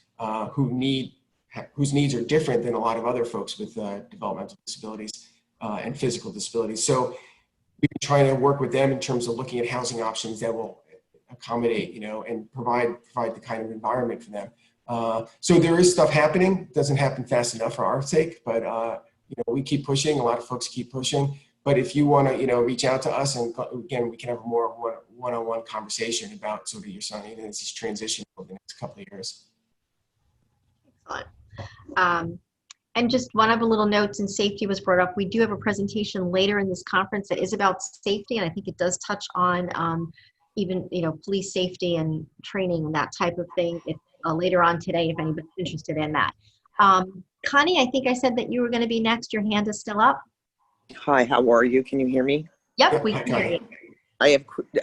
whose needs are different than a lot of other folks with developmental disabilities and physical disabilities. So we've been trying to work with them in terms of looking at housing options that will accommodate, you know, and provide the kind of environment for them. So there is stuff happening. It doesn't happen fast enough for our sake, but you know, we keep pushing. A lot of folks keep pushing. But if you want to, you know, reach out to us, and again, we can have a more one-on-one conversation about sort of your son, even as he's transitioning over the next couple of years. Excellent. And just one of the little notes, and safety was brought up. We do have a presentation later in this conference that is about safety, and I think it does touch on even, you know, police safety and training and that type of thing later on today, if anybody's interested in that. Connie, I think I said that you were going to be next. Your hand is still up. Hi, how are you? Can you hear me? Yep, we can hear you. I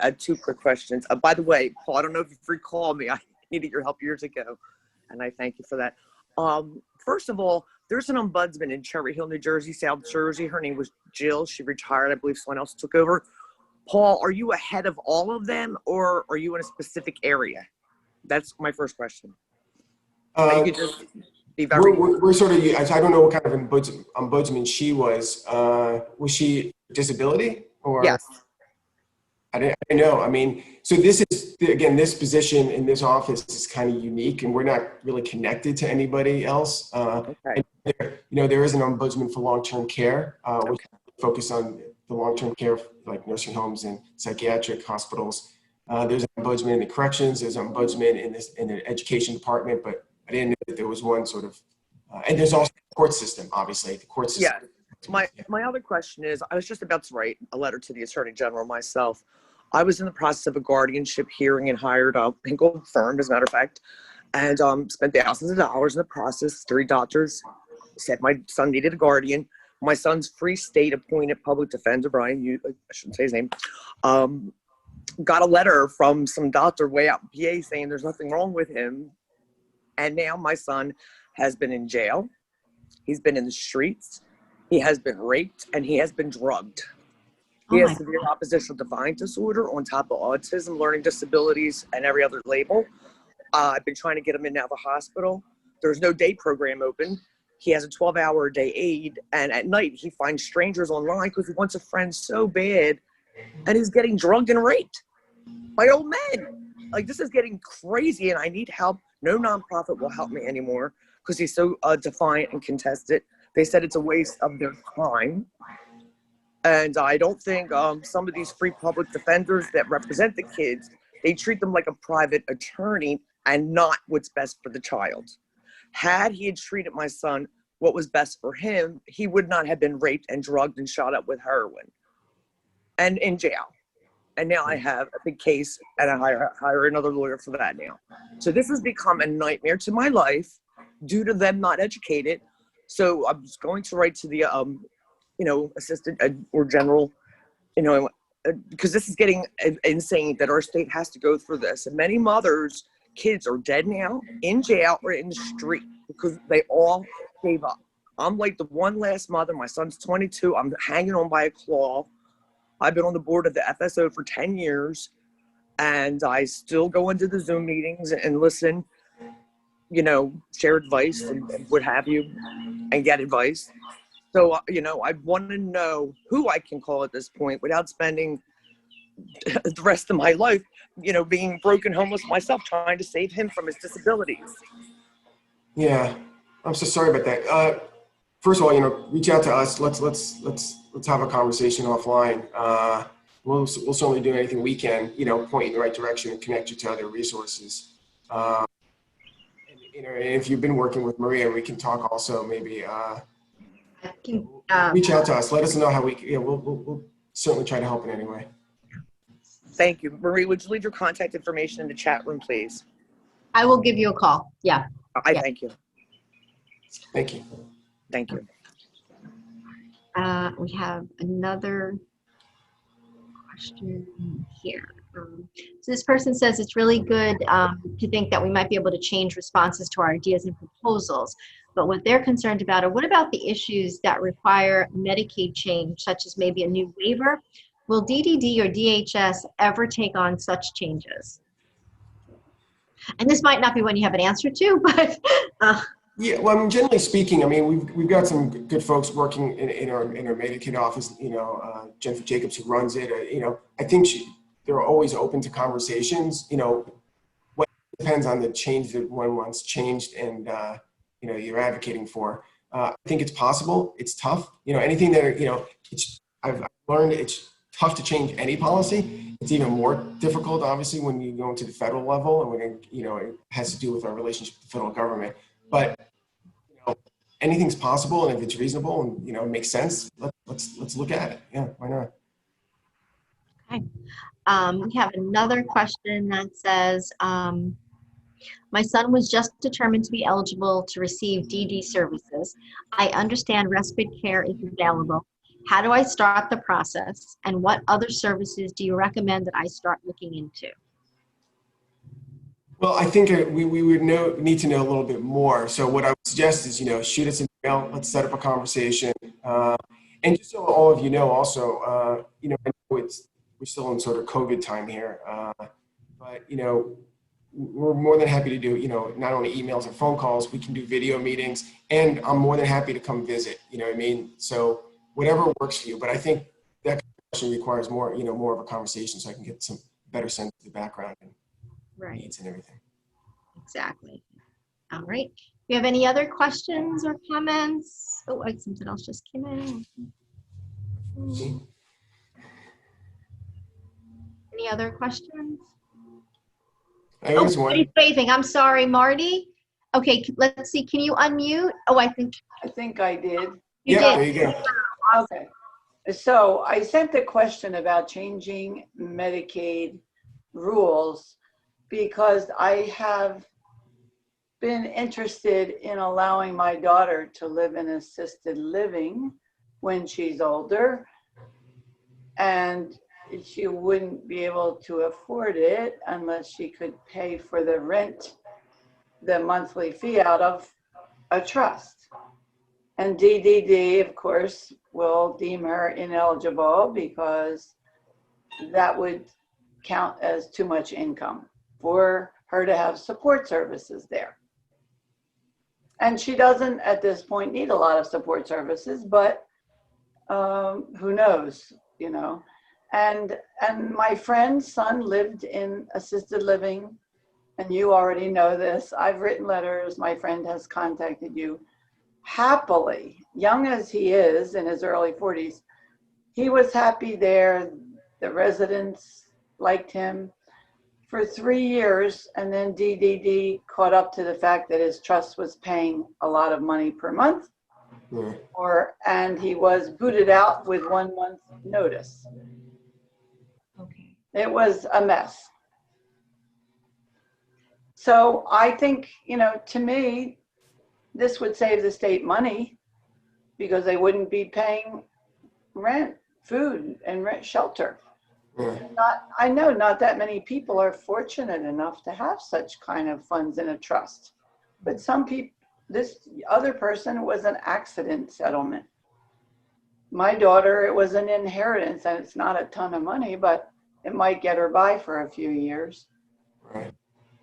have 2 quick questions. By the way, Paul, I don't know if you recall me. I needed your help years ago, and I thank you for that. First of all, there's an ombudsman in Cherry Hill, New Jersey, South Jersey. Her name was Jill. She retired. I believe someone else took over. Paul, are you ahead of all of them, or are you in a specific area? That's my first question. You could just be very... We're sort of, I don't know what kind of ombudsman she was. Was she disability? Or? Yes. I didn't know. I mean, so this is, again, this position in this office is kind of unique, and we're not really connected to anybody else. Okay. You know, there is an ombudsman for long-term care, which focus on the long-term care, like nursing homes and psychiatric hospitals. There's an ombudsman in the corrections. There's an ombudsman in the education department, but I didn't know that there was one sort of, and there's also the court system, obviously. The court system My other question is, I was just about to write a letter to the Attorney General myself. I was in the process of a guardianship hearing and hired a Hinkle firm, as a matter of fact, and spent thousands of dollars in the process. 3 doctors said my son needed a guardian. My son's free state appointed public defender, Brian, I shouldn't say his name, got a letter from some doctor way out in PA saying there's nothing wrong with him. And now my son has been in jail. He's been in the streets. He has been raped and he has been drugged. He has severe oppositional defiant disorder on top of autism, learning disabilities, and every other label. I've been trying to get him in now the hospital. There's no day program open. He has a 12-hour-a-day aide, and at night he finds strangers online because he wants a friend so bad, and he's getting drugged and raped by old men. Like, this is getting crazy, and I need help. No nonprofit will help me anymore because he's so defiant and contested. They said it's a waste of their time. And I don't think some of these free public defenders that represent the kids, they treat them like a private attorney and not what's best for the child. Had he had treated my son what was best for him, he would not have been raped and drugged and shot up with heroin and in jail. And now I have a big case and I hire another lawyer for that now. So this has become a nightmare to my life due to them not educated. So I'm just going to write to the, assistant or general, because this is getting insane that our state has to go through this. And many mothers, kids are dead now, in jail or in the street because they all gave up. I'm like the one last mother. My son's 22. I'm hanging on by a claw. I've been on the board of the FSO for 10 years, and I still go into the Zoom meetings and listen, share advice and what have you, and get advice. So, I want to know who I can call at this point without spending the rest of my life, being broken homeless myself, trying to save him from his disabilities. Yeah, I'm so sorry about that. First of all, reach out to us. Let's have a conversation offline. We'll certainly do anything we can, point you in the right direction and connect you to other resources. And if you've been working with Maria, we can talk also maybe. Reach out to us. Let us know how we'll certainly try to help in any way. Thank you. Marie, would you leave your contact information in the chat room, please? I will give you a call. Yeah. Thank you. Thank you. Thank you. We have another question here. So this person says it's really good to think that we might be able to change responses to our ideas and proposals. But what they're concerned about are what about the issues that require Medicaid change, such as maybe a new waiver? Will DDD or DHS ever take on such changes? And this might not be one you have an answer to, but. Yeah, well, generally speaking, we've got some good folks working in our Medicaid office, Jennifer Jacobs, who runs it, I think they're always open to conversations, what depends on the change that one wants changed and, you're advocating for. I think it's possible. It's tough. Anything that, I've learned it's tough to change any policy. It's even more difficult, obviously, when you go into the federal level and when, it has to do with our relationship with the federal government. But, anything's possible, and if it's reasonable and, it makes sense, let's look at it. Yeah, why not? Okay. We have another question that says, my son was just determined to be eligible to receive DD services. I understand respite care is available. How do I start the process? And what other services do you recommend that I start looking into? Well, I think we would need to know a little bit more. So what I would suggest is, shoot us an email. Let's set up a conversation. And just so all of you know, also, I know we're still in sort of COVID time here, but we're more than happy to do, not only emails and phone calls, we can do video meetings, and I'm more than happy to come visit. So whatever works for you. But I think that question requires more, more of a conversation, so I can get some better sense of the background and needs and everything. Exactly. All right. Do you have any other questions or comments? Oh, something else just came in. Any other questions? Marty's waving. I'm sorry, Marty. Okay, let's see. Can you unmute? Oh, I think I did. You did. There you go. Okay. So I sent the question about changing Medicaid rules because I have been interested in allowing my daughter to live in assisted living when she's older, and she wouldn't be able to afford it unless she could pay for the rent, the monthly fee out of a trust. And DDD, of course, will deem her ineligible because that would count as too much income for her to have support services there. And she doesn't at this point need a lot of support services, but who knows, you know. And my friend's son lived in assisted living, and you already know this. I've written letters, my friend has contacted you. Happily, young as he is, in his early 40s, he was happy there. The residents liked him for 3 years, and then DDD caught up to the fact that his trust was paying a lot of money per month, and he was booted out with 1 month notice. Okay. It was a mess. So I think, you know, to me, this would save the state money because they wouldn't be paying rent, food, and rent shelter. I know not that many people are fortunate enough to have such kind of funds in a trust, but some people, this other person was an accident settlement. My daughter, it was an inheritance, and it's not a ton of money, but it might get her by for a few years. Right.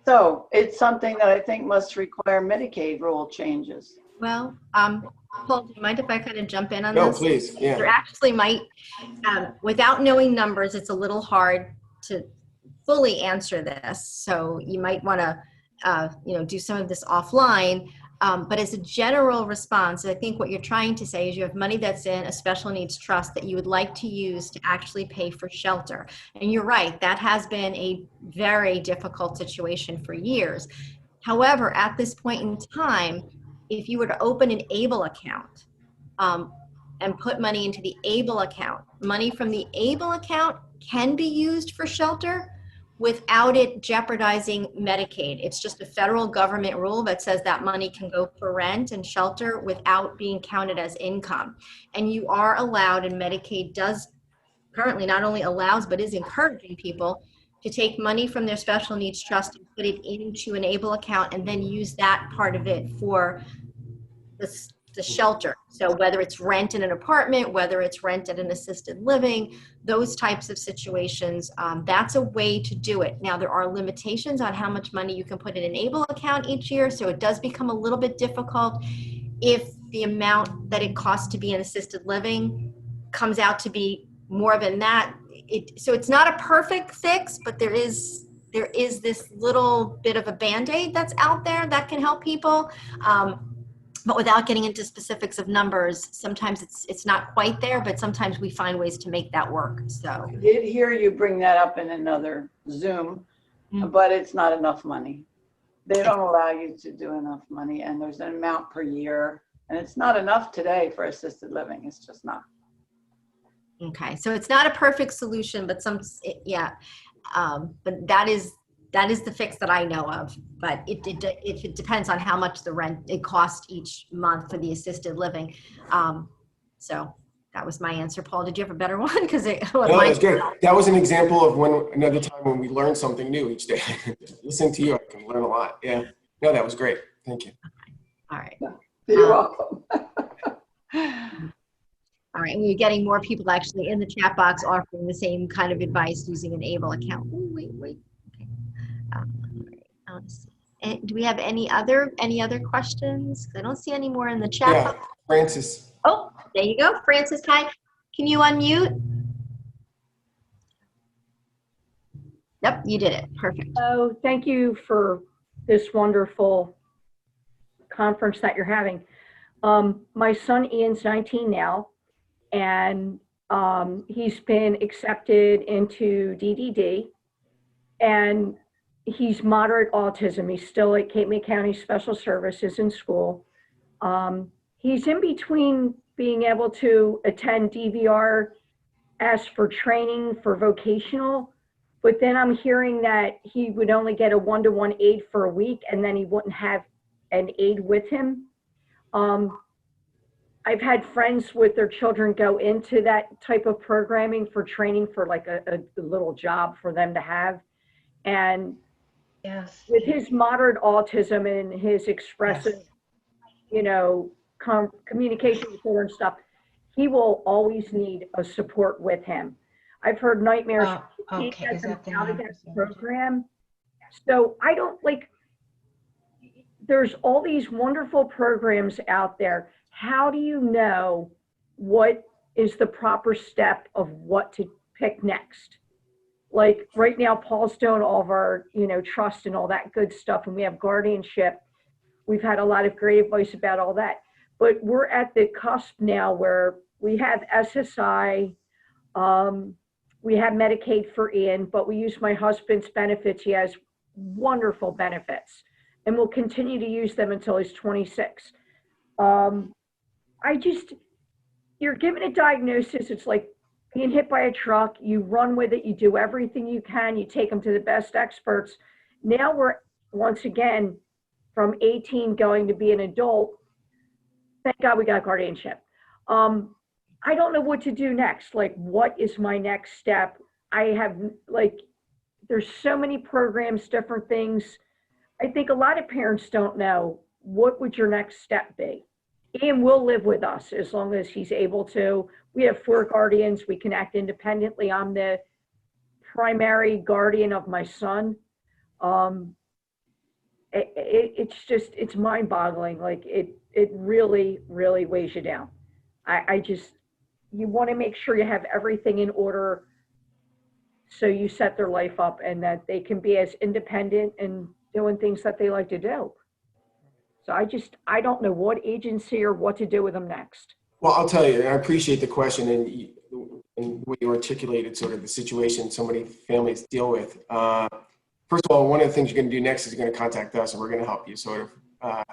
So it's something that I think must require Medicaid rule changes. Well, Paul, do you mind if I kind of jump in on No, this? please, yeah. There actually might, without knowing numbers, it's a little hard to fully answer this. So you might want to, do some of this offline. But as a general response, I think what you're trying to say is you have money that's in a special needs trust that you would like to use to actually pay for shelter. And you're right, that has been a very difficult situation for years. However, at this point in time, if you were to open an ABLE account and put money into the ABLE account, money from the ABLE account can be used for shelter without it jeopardizing Medicaid. It's just a federal government rule that says that money can go for rent and shelter without being counted as income. And you are allowed, and Medicaid does currently not only allows, but is encouraging people to take money from their special needs trust and put it into an ABLE account and then use that part of it for the shelter. So whether it's rent in an apartment, whether it's rent at an assisted living, those types of situations, that's a way to do it. Now, there are limitations on how much money you can put in an ABLE account each year, so it does become a little bit difficult if the amount that it costs to be in assisted living comes out to be more than that. So it's not a perfect fix, but there is this little bit of a Band-Aid that's out there that can help people. But without getting into specifics of numbers, sometimes it's not quite there, but sometimes we find ways to make that work. So I did hear you bring that up in another Zoom, but it's not enough money. They don't allow you to do enough money, and there's an amount per year, and it's not enough today for assisted living. It's just not. Okay, so it's not a perfect solution, but but that is the fix that I know of. But it depends on how much the rent it costs each month for the assisted living. So that was my answer. Paul, did you have a better one? Because no, that's good. That was an example of another time when we learned something new each day. Listening to you, I can learn a lot. Yeah. No, that was great. Thank you. All right. You're welcome. All right, and we're getting more people actually in the chat box offering the same kind of advice using an ABLE account. Ooh, wait. Okay. Let's see. And do we have any other questions? I don't see any more in the chat. Yeah, Francis. Oh, there you go, Francis. Hi, can you unmute? Yep, you did it. Perfect. Oh, thank you for this wonderful conference that you're having. My son Ian's 19 now, and he's been accepted into DDD, and he's moderate autism. He's still at Cape May County Special Services in school. He's in between being able to attend DVR, ask for training for vocational, but then I'm hearing that he would only get a one-to-one aide for a week and then he wouldn't have an aide with him. I've had friends with their children go into that type of programming for training for like a little job for them to have. And Yes. with his moderate autism and his expressive, you know, communication disorder and stuff, he will always need a support with him. I've heard nightmares. Oh, He okay. gets Is him that the out of number? that program. So I don't like, there's all these wonderful programs out there. How do you know what is the proper step of what to pick next? Like right now, Paul's doing all of our, you know, trust and all that good stuff, and we have guardianship. We've had a lot of great advice about all that, but we're at the cusp now where we have SSI, we have Medicaid for Ian, but we use my husband's benefits. He has wonderful benefits, and we'll continue to use them until he's 26. You're given a diagnosis. It's like being hit by a truck. You run with it. You do everything you can. You take them to the best experts. Now we're, once again, from 18 going to be an adult. Thank God we got guardianship. I don't know what to do next. Like, what is my next step? I have, like, there's so many programs, different things. I think a lot of parents don't know, what would your next step be? Ian will live with us as long as he's able to. We have 4 guardians. We can act independently. I'm the primary guardian of my son. It's just, it's mind boggling. Like it really, really weighs you down. You want to make sure you have everything in order so you set their life up and that they can be as independent and doing things that they like to do. So I don't know what agency or what to do with them next. Well, I'll tell you, and I appreciate the question and the way you articulated sort of the situation so many families deal with. First of all, one of the things you're going to do next is you're going to contact us and we're going to help you sort of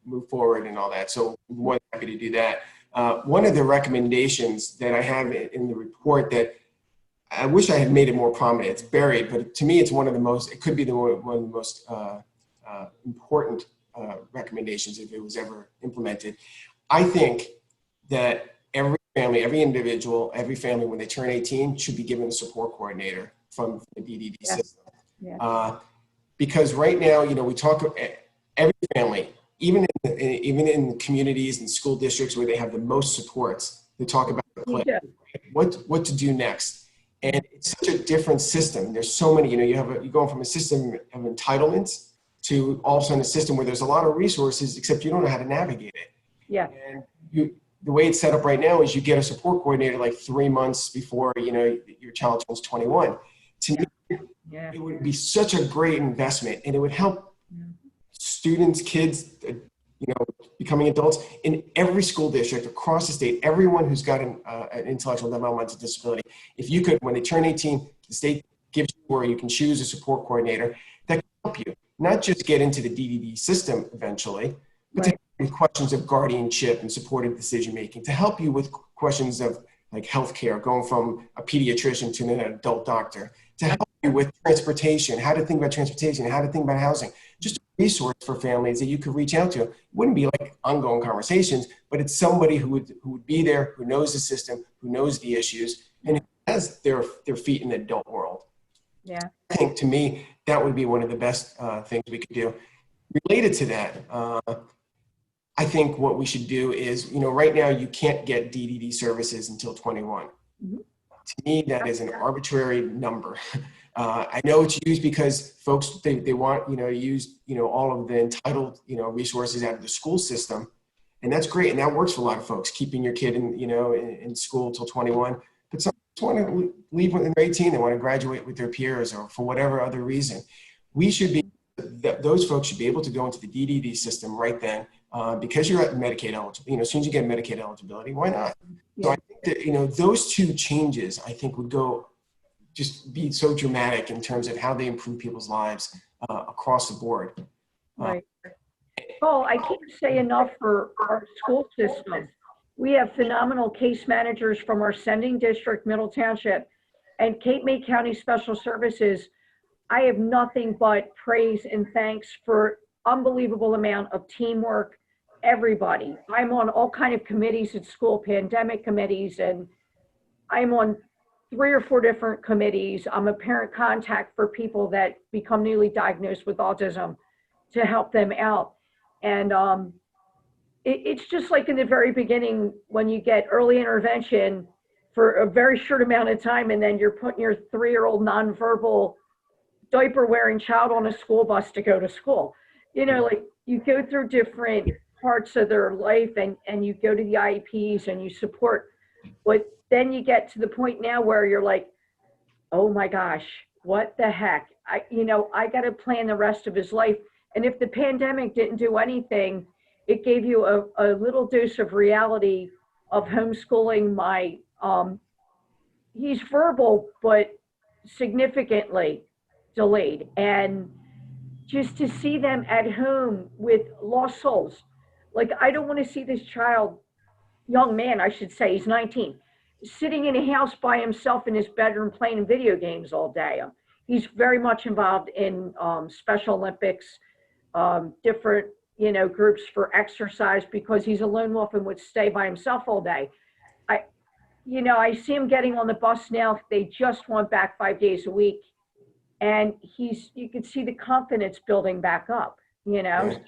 move forward and all that. So I'm more than happy to do that. One of the recommendations that I have in the report that I wish I had made it more prominent, it's buried, but to me it's one of the most, it could be one of the most important recommendations if it was ever implemented. I think that every family, every individual, every family when they turn 18 should be given a support coordinator from the DDD system. Yeah. Because right now, you know, we talk every family, even in communities and school districts where they have the most supports, they talk about the plan, what to do next. And it's such a different system. There's so many, you know, you're going from a system of entitlements to all of a sudden a system where there's a lot of resources, except you don't know how to navigate it. Yeah. And the way it's set up right now is you get a support coordinator like 3 months before, you know, your child turns 21. To me, it would be such a great investment, and it would help students, kids, you know, becoming adults in every school district across the state, everyone who's got an intellectual developmental disability. If you could, when they turn 18, the state gives you where you can choose a support coordinator that can help you, not just get into the DDD system eventually, but to help you with questions of guardianship and supportive decision-making, to help you with questions of like healthcare, going from a pediatrician to an adult doctor, to help you with transportation, how to think about transportation, how to think about housing, just a resource for families that you could reach out to. It wouldn't be like ongoing conversations, but it's somebody who would be there, who knows the system, who knows the issues, and who has their feet in the adult world. Yeah. I think to me, that would be one of the best things we could do. Related to that, I think what we should do is, you know, right now you can't get DDD services until 21. Mm-hmm. To me, that is an arbitrary number. I know it's used because folks, they want, you know, to use, you know, all of the entitled, you know, resources out of the school system. And that's great. And that works for a lot of folks, keeping your kid in, you know, in school till 21. But some want to leave when they're 18, they want to graduate with their peers or for whatever other reason. We should be, those folks should be able to go into the DDD system right then because you're at Medicaid eligible. You know, as soon as you get Medicaid eligibility, why not? Yeah. So I think that, you know, those two changes, I think would go, just be so dramatic in terms of how they improve people's lives across the board. Right. Well, I can't say enough for our school system. We have phenomenal case managers from our sending district, Middle Township, and Cape May County Special Services. I have nothing but praise and thanks for unbelievable amount of teamwork, everybody. I'm on all kind of committees at school, pandemic committees, and I'm on 3 or 4 different committees. I'm a parent contact for people that become newly diagnosed with autism to help them out. And it's just like in the very beginning when you get early intervention for a very short amount of time, and then you're putting your 3-year-old nonverbal diaper wearing child on a school bus to go to school. You know, like you go through different parts of their life and you go to the IEPs and you support, but then you get to the point now where you're like, oh my gosh, what the heck? I got to plan the rest of his life. And if the pandemic didn't do anything, it gave you a little dose of reality of homeschooling my, he's verbal, but significantly delayed. And just to see them at home with lost souls. Like, I don't want to see this child, young man, I should say, he's 19, sitting in a house by himself in his bedroom playing video games all day. He's very much involved in Special Olympics, different, groups for exercise because he's a lone wolf and would stay by himself all day. I see him getting on the bus now. They just went back 5 days a week. And you can see the confidence building back up,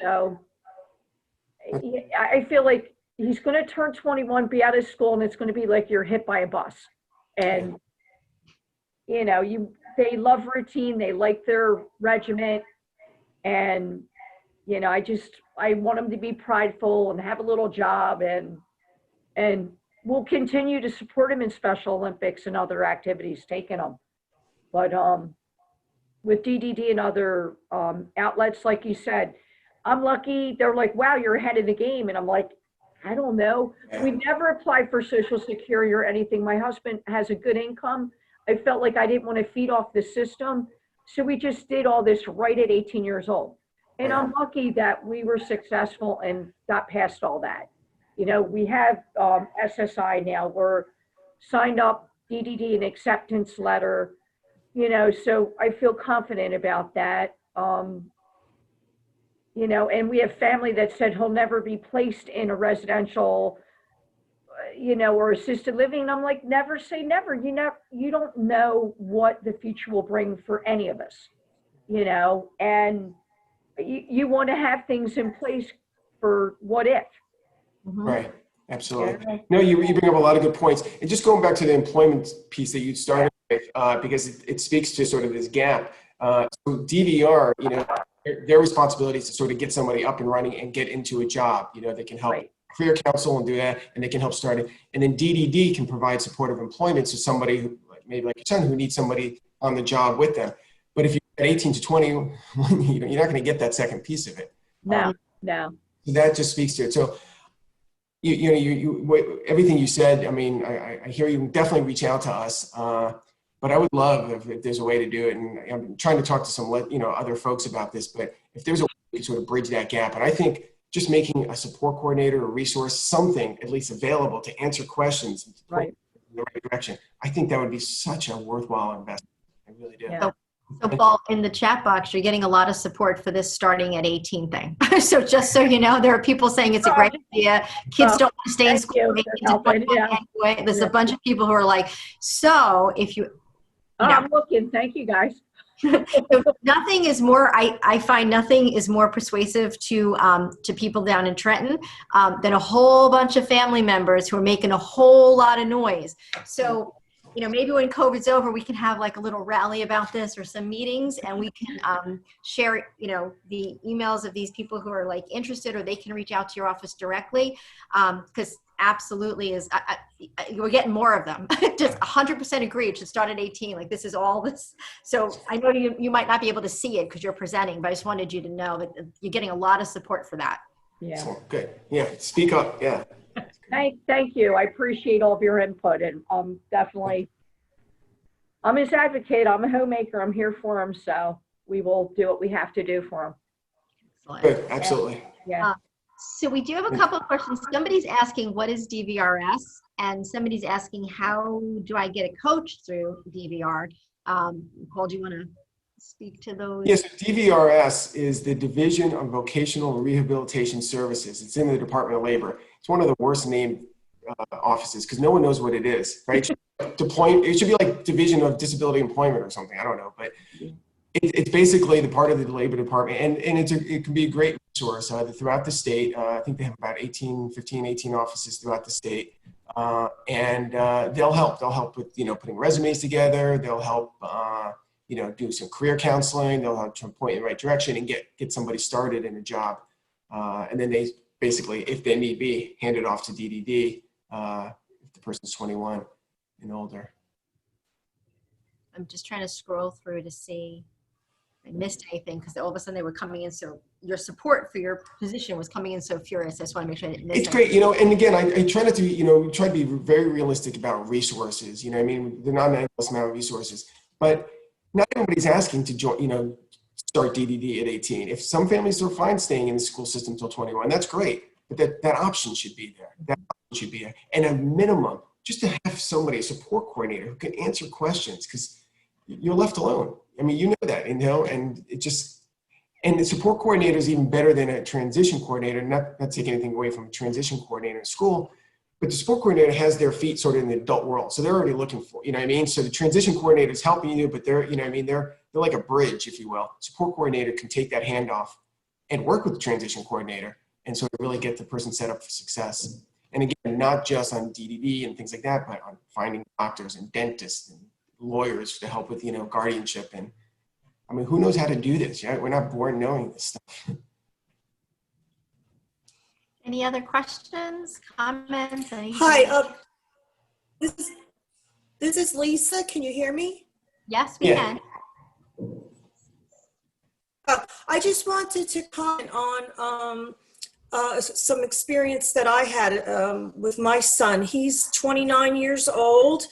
so I feel like he's going to turn 21, be out of school, and it's going to be like you're hit by a bus. And, they love routine. They like their regiment. And, I want them to be prideful and have a little job, and we'll continue to support him in Special Olympics and other activities, taking them. But, with DDD and other outlets, like you said, I'm lucky. They're like, wow, you're ahead of the game. And I'm like, I don't know. We never applied for Social Security or anything. My husband has a good income. I felt like I didn't want to feed off the system. So we just did all this right at 18 years old. And I'm lucky that we were successful and got past all that. We have SSI now. We're signed up, DDD, an acceptance letter. So I feel confident about that. And we have family that said he'll never be placed in a residential, or assisted living. And I'm like, never say never. You don't know what the future will bring for any of us, and you want to have things in place for what if. Right. Absolutely. No, you bring up a lot of good points. And just going back to the employment piece that you started with, because it speaks to sort of this gap. So DVR, their responsibility is to sort of get somebody up and running and get into a job. They can help career counsel and do that, and they can help start it. And then DDD can provide supportive employment to somebody who, maybe like your son, who needs somebody on the job with them. But if you're at 18 to 20, you're not going to get that second piece of it. No. So that just speaks to it. So everything you said, I hear you. Definitely reach out to us. But I would love if there's a way to do it. And I'm trying to talk to some, other folks about this, but if there's a way to sort of bridge that gap. And I think just making a support coordinator, a resource, something at least available to answer questions in the right direction. I think that would be such a worthwhile investment. I really do. Yeah. So Paul, in the chat box, you're getting a lot of support for this starting at 18 thing. So just so you know, there are people saying it's a great idea. Kids don't want to stay in school. Anyway. There's a bunch of people who are like, so if you... I'm looking. Thank you, guys. Nothing is more, I find nothing is more persuasive to people down in Trenton than a whole bunch of family members who are making a whole lot of noise. So, maybe when COVID's over, we can have like a little rally about this or some meetings, and we can share, the emails of these people who are like interested, or they can reach out to your office directly. Because absolutely we're getting more of them. Just 100% agree. It should start at 18. Like this is all this. So I know you might not be able to see it because you're presenting, but I just wanted you to know that you're getting a lot of support for that. Yeah. So, good. Yeah. Speak up. Yeah. Thank you. I appreciate all of your input, and definitely, I'm his advocate. I'm a homemaker. I'm here for him. So we will do what we have to do for him. Good. Absolutely. Yeah. So we do have a couple of questions. Somebody's asking, what is DVRS? And somebody's asking, how do I get a coach through DVR? Paul, do you want to speak to those? Yes, DVRS is the Division of Vocational Rehabilitation Services. It's in the Department of Labor. It's one of the worst named offices because no one knows what it is, right? It should be like Division of Disability Employment or something. I don't know, but it's basically the part of the Labor Department, and it can be a great resource throughout the state. I think they have about 18 offices throughout the state, and they'll help with putting resumes together. They'll help do some career counseling. They'll help to point in the right direction and get somebody started in a job, and then they basically, if they need be, hand it off to DDD if the person's 21 and older. I'm just trying to scroll through to see if I missed anything because all of a sudden they were coming in. So your support for your position was coming in so furious. I just want to make sure I didn't miss It's anything. great, and again, I try not to, we try to be very realistic about resources. They're not an endless amount of resources, but not everybody's asking to join, start DDD at 18. If some families are fine staying in the school system till 21, that's great, but that option should be there. That option should be there. And a minimum, just to have somebody, a support coordinator who can answer questions, because you're left alone. You know that, and the support coordinator is even better than a transition coordinator. Not taking anything away from a transition coordinator in school, but the support coordinator has their feet sort of in the adult world. So they're already looking for, So the transition coordinator is helping you, but they're like a bridge, if you will. Support coordinator can take that handoff and work with the transition coordinator and sort of really get the person set up for success. And again, not just on DDD and things like that, but on finding doctors and dentists and lawyers to help with, guardianship. And who knows how to do this? Right? We're not born knowing this stuff. Any other questions, comments? Anything? Hi, this is Lisa. Can you hear me? Yes, we can. I just wanted to comment on some experience that I had with my son. He's 29 years old,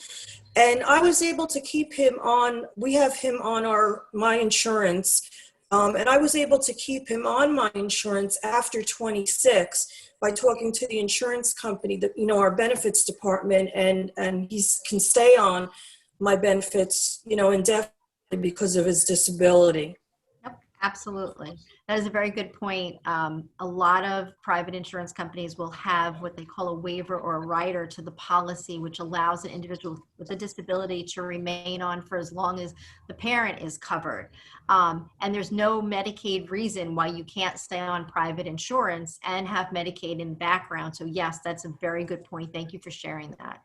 and I was able to keep him on. We have him on my insurance, and I was able to keep him on my insurance after 26 by talking to the insurance company, that our benefits department, and he can stay on my benefits, indefinitely because of his disability. Yep, absolutely. That is a very good point. A lot of private insurance companies will have what they call a waiver or a rider to the policy, which allows an individual with a disability to remain on for as long as the parent is covered. And there's no Medicaid reason why you can't stay on private insurance and have Medicaid in the background. So yes, that's a very good point. Thank you for sharing that.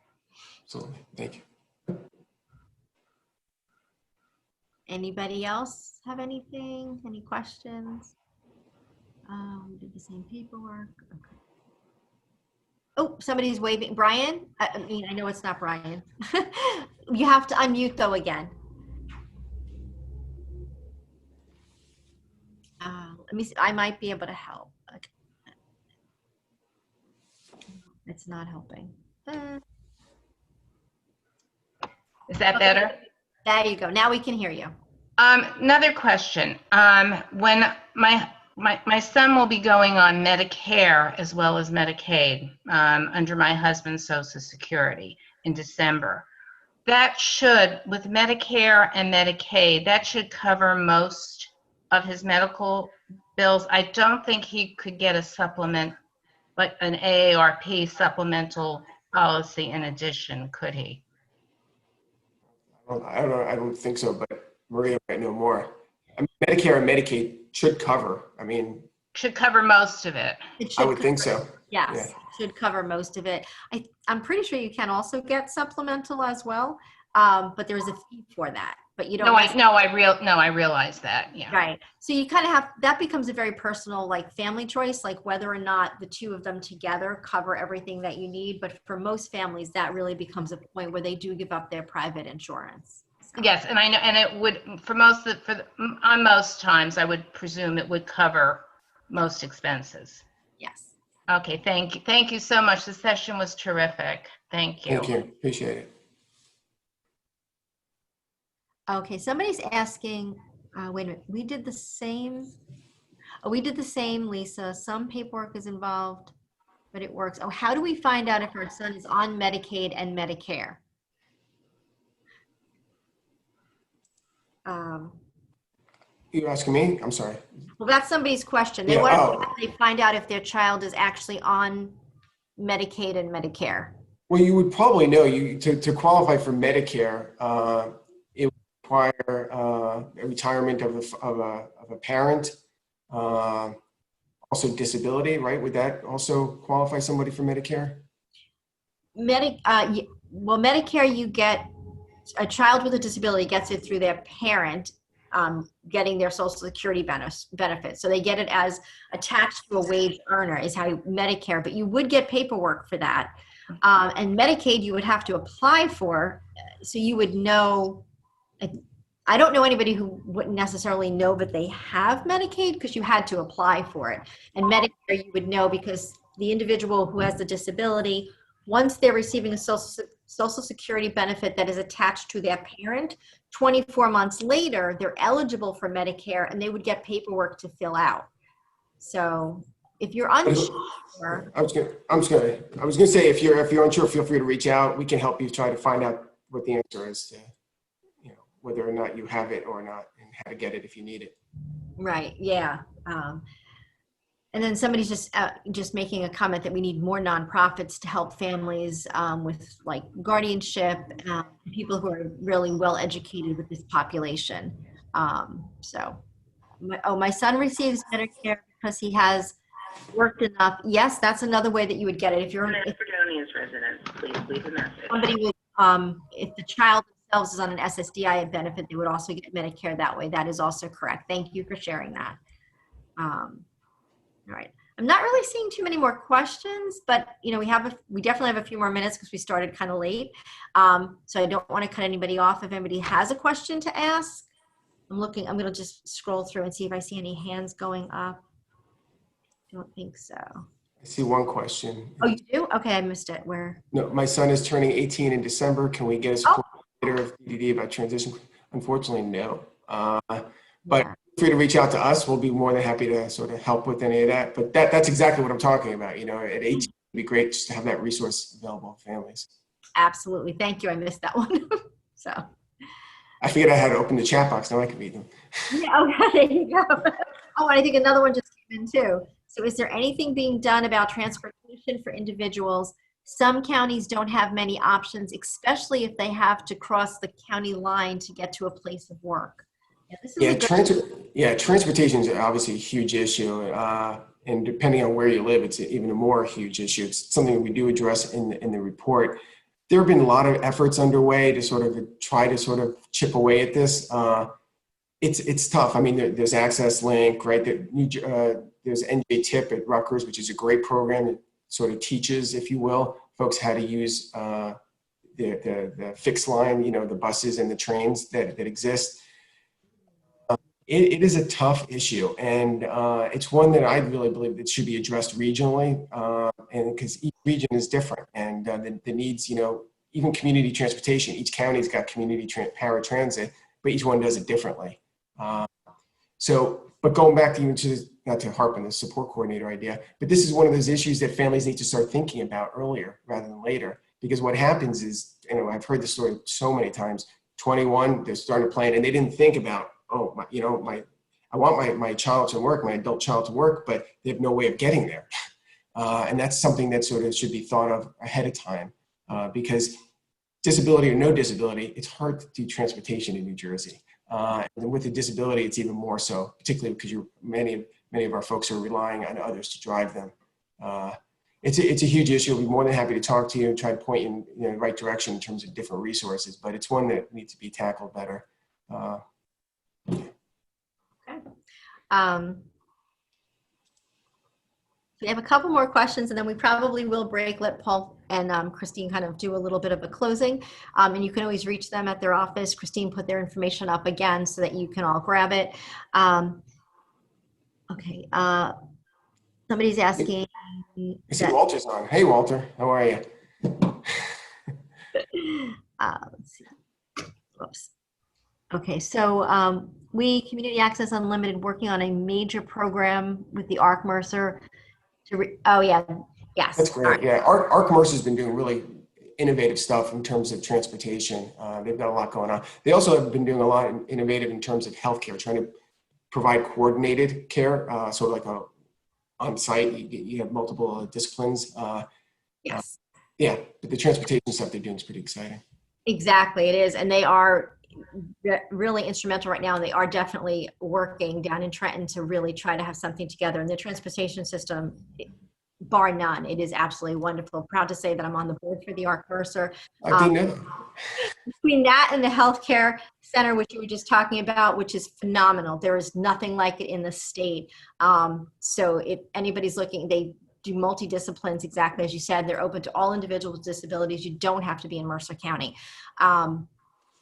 Absolutely. Thank you. Anybody else have anything? Any questions? We did the same paperwork. Okay. Oh, somebody's waving. Brian? I know it's not Brian. You have to unmute though again. Let me see. I might be able to help. Okay. It's not helping. Is that better? There you go. Now we can hear you. Another question. When my son will be going on Medicare as well as Medicaid under my husband's Social Security in December. That should, with Medicare and Medicaid, that should cover most of his medical bills. I don't think he could get a supplement, like an AARP supplemental policy in addition, could he? I don't think so, but Maria might know more. Medicare and Medicaid should cover. Should cover most of it. I would think so. Yes, Yeah. should cover most of it. I'm pretty sure you can also get supplemental as well, but there's a fee for that. But you don't. I realize that. Yeah. Right. So you kind of have, that becomes a very personal, like, family choice, like whether or not the two of them together cover everything that you need. But for most families, that really becomes a point where they do give up their private insurance. So. Yes, and I know, and it would, on most times, I would presume it would cover most expenses. Yes. Okay, thank you. Thank you so much. The session was terrific. Thank you. Thank you. Appreciate it. Okay, somebody's asking, wait a minute, we did the same. Oh, we did the same, Lisa. Some paperwork is involved, but it works. Oh, how do we find out if our son is on Medicaid and Medicare? You're asking me? I'm sorry. Well, that's somebody's question. They Yeah, want oh. to find out if their child is actually on Medicaid and Medicare. Well, you would probably know to qualify for Medicare, it would require a retirement of a parent, also disability, right? Would that also qualify somebody for Medicare? Well, Medicare, you get a child with a disability gets it through their parent getting their Social Security benefits. So they get it as attached to a wage earner is how Medicare, but you would get paperwork for that. And Medicaid, you would have to apply for, so you would know. I don't know anybody who wouldn't necessarily know that they have Medicaid because you had to apply for it. And Medicare, you would know because the individual who has the disability, once they're receiving a Social Security benefit that is attached to their parent, 24 months later, they're eligible for Medicare and they would get paperwork to fill out. So if you're unsure, I was gonna say if you're unsure, feel free to reach out. We can help you try to find out what the answer is to, whether or not you have it or not, and how to get it if you need it. Right. Yeah. And then somebody's just making a comment that we need more nonprofits to help families with like guardianship, people who are really well educated with this population. My son receives Medicare because he has worked enough. Yes, that's another way that you would get it. If you're residents, please leave a message. Somebody would, if the child themselves is on an SSDI benefit, they would also get Medicare that way. That is also correct. Thank you for sharing that. All right. I'm not really seeing too many more questions, but we definitely have a few more minutes because we started kind of late. So I don't want to cut anybody off. If anybody has a question to ask, I'm going to just scroll through and see if I see any hands going up. I don't think so. I see one question. Oh, you do? Okay, I missed it. Where? No, my son is turning 18 in December. Can we get a support later of DDD about transition? Unfortunately, no. But feel free to reach out to us. We'll be more than happy to sort of help with any of that. But that's exactly what I'm talking about. At 18, it'd be great just to have that resource available for families. Absolutely. Thank you. I missed that one. So. I figured I had to open the chat box. Now I can read them. Yeah, okay, there you go. Oh, and I think another one just came in too. So is there anything being done about transportation for individuals? Some counties don't have many options, especially if they have to cross the county line to get to a place of work. Transportation is obviously a huge issue. And depending on where you live, it's even a more huge issue. It's something we do address in the report. There have been a lot of efforts underway to sort of try to sort of chip away at this. It's tough. I mean, there's Access Link, right? There's NJ TIP at Rutgers, which is a great program that sort of teaches, if you will, folks how to use the fixed line, the buses and the trains that exist. It is a tough issue, and it's one that I really believe that should be addressed regionally, and because each region is different, and the needs, even community transportation. Each county's got community paratransit, but each one does it differently. But going back to even not to harp on the support coordinator idea, but this is one of those issues that families need to start thinking about earlier rather than later, because what happens is, I've heard this story so many times. 21, they're starting to plan, and they didn't think about, I want my child to work, my adult child to work, but they have no way of getting there. And that's something that sort of should be thought of ahead of time, because disability or no disability, it's hard to do transportation in New Jersey. And with a disability, it's even more so, particularly because many of our folks are relying on others to drive them. It's a huge issue. We'll be more than happy to talk to you and try to point you in the right direction in terms of different resources, but it's one that needs to be tackled better. Okay. We have a couple more questions, and then we probably will break. Let Paul and Christine kind of do a little bit of a closing. And you can always reach them at their office. Christine put their information up again so that you can all grab it. Okay. Somebody's asking. I see Walter's on. Hey, Walter. How are you? Let's see. Whoops. Okay, so we, Community Access Unlimited, working on a major program with the ARC Mercer oh yeah, yes. That's great. Yeah, our Mercer has been doing really innovative stuff in terms of transportation. They've got a lot going on. They also have been doing a lot innovative in terms of healthcare, trying to provide coordinated care, sort of like a on-site. You have multiple disciplines. Yes. Yeah, but the transportation stuff they're doing is pretty exciting. Exactly, it is, and they are really instrumental right now, and they are definitely working down in Trenton to really try to have something together. And the transportation system, bar none, it is absolutely wonderful. Proud to say that I'm on the board for the ARC Mercer. I didn't know that. Between that and the healthcare center, which you were just talking about, which is phenomenal. There is nothing like it in the state. So if anybody's looking, they do multidisciplines, exactly as you said. They're open to all individuals with disabilities. You don't have to be in Mercer County.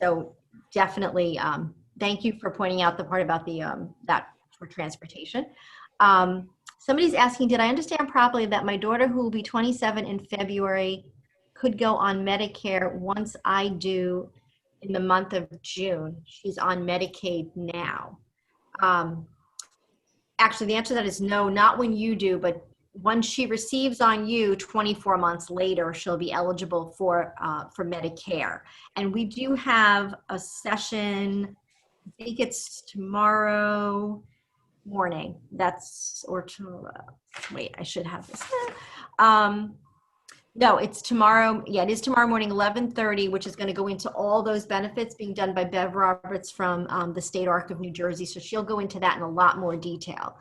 So definitely, thank you for pointing out the part about the that for transportation. Somebody's asking, did I understand properly that my daughter, who will be 27 in February, could go on Medicare once I do in the month of June? She's on Medicaid now. Actually, the answer to that is no, not when you do, but once she receives on you, 24 months later, she'll be eligible for Medicare. And we do have a session, I think it's tomorrow morning. Wait, I should have this. No, it's tomorrow. Yeah, it is tomorrow morning, 11:30, which is going to go into all those benefits being done by Bev Roberts from the State Arc of New Jersey. So she'll go into that in a lot more detail.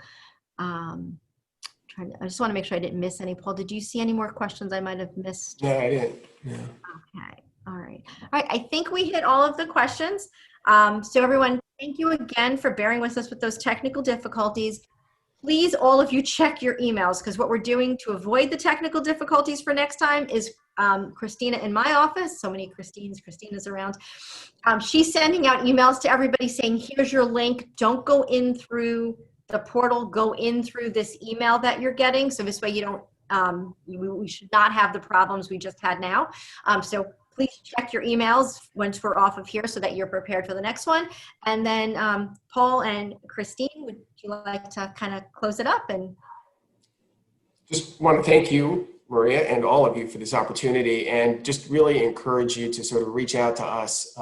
I just want to make sure I didn't miss any. Paul, did you see any more questions I might have missed? No, I didn't. Yeah. Okay. All right. All right. I think we hit all of the questions. So everyone, thank you again for bearing with us with those technical difficulties. Please, all of you, check your emails, because what we're doing to avoid the technical difficulties for next time is Christina in my office. So many Christina's around. She's sending out emails to everybody saying, here's your link. Don't go in through the portal, go in through this email that you're getting. So this way you don't, we should not have the problems we just had now. So please check your emails once we're off of here so that you're prepared for the next one. And then Paul and Christine, would you like to kind of close it up? And just want to thank you, Maria, and all of you for this opportunity, and just really encourage you to sort of reach out to us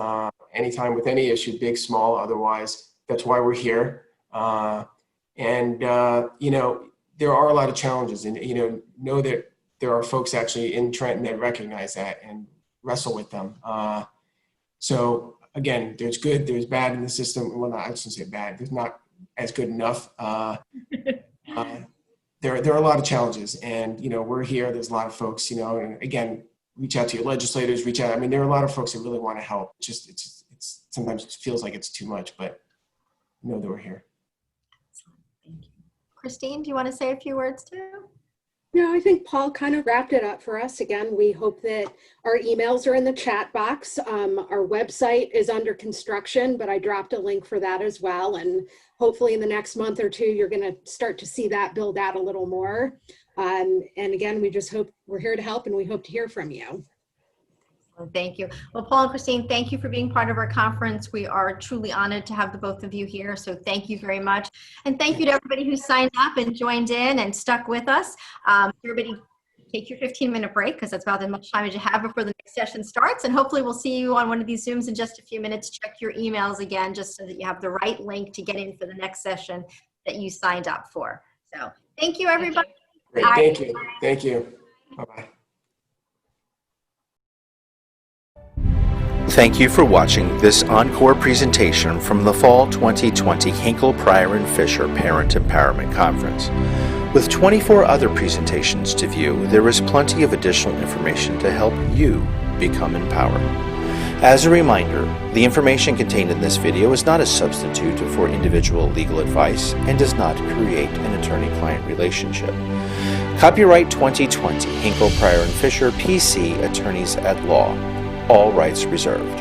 anytime with any issue, big, small, otherwise. That's why we're here. You know, there are a lot of challenges, and, you know that there are folks actually in Trenton that recognize that and wrestle with them. So again, there's good, there's bad in the system. Well, I shouldn't say bad, there's not as good enough. There are a lot of challenges, and, you know, we're here, there's a lot of folks, you know, and again, reach out to your legislators, reach out. I mean, there are a lot of folks that really want to help. It's sometimes it feels like it's too much, but know that we're here. thank you. Christine, do you want to say a few words too? No, I think Paul kind of wrapped it up for us. Again, we hope that our emails are in the chat box. Our website is under construction, but I dropped a link for that as well. And hopefully in the next month or two, you're going to start to see that build out a little more. And again, we just hope we're here to help, and we hope to hear from you. Thank you. Well, Paul and Christine, thank you for being part of our conference. We are truly honored to have the both of you here. So thank you very much. And thank you to everybody who signed up and joined in and stuck with us. Everybody take your 15-minute break, because that's about as much time as you have before the next session starts. And hopefully we'll see you on one of these Zooms in just a few minutes. Check your emails again, just so that you have the right link to get in for the next session that you signed up for. So thank you, everybody. Great, thank you. Thank you. Bye-bye. Thank you for watching this encore presentation from the Fall 2020 Hinkle, Pryor and Fisher Parent Empowerment Conference. With 24 other presentations to view, there is plenty of additional information to help you become empowered. As a reminder, the information contained in this video is not a substitute for individual legal advice and does not create an attorney-client relationship. Copyright 2020 Hinkle, Pryor and Fisher, PC, Attorneys at Law. All rights reserved.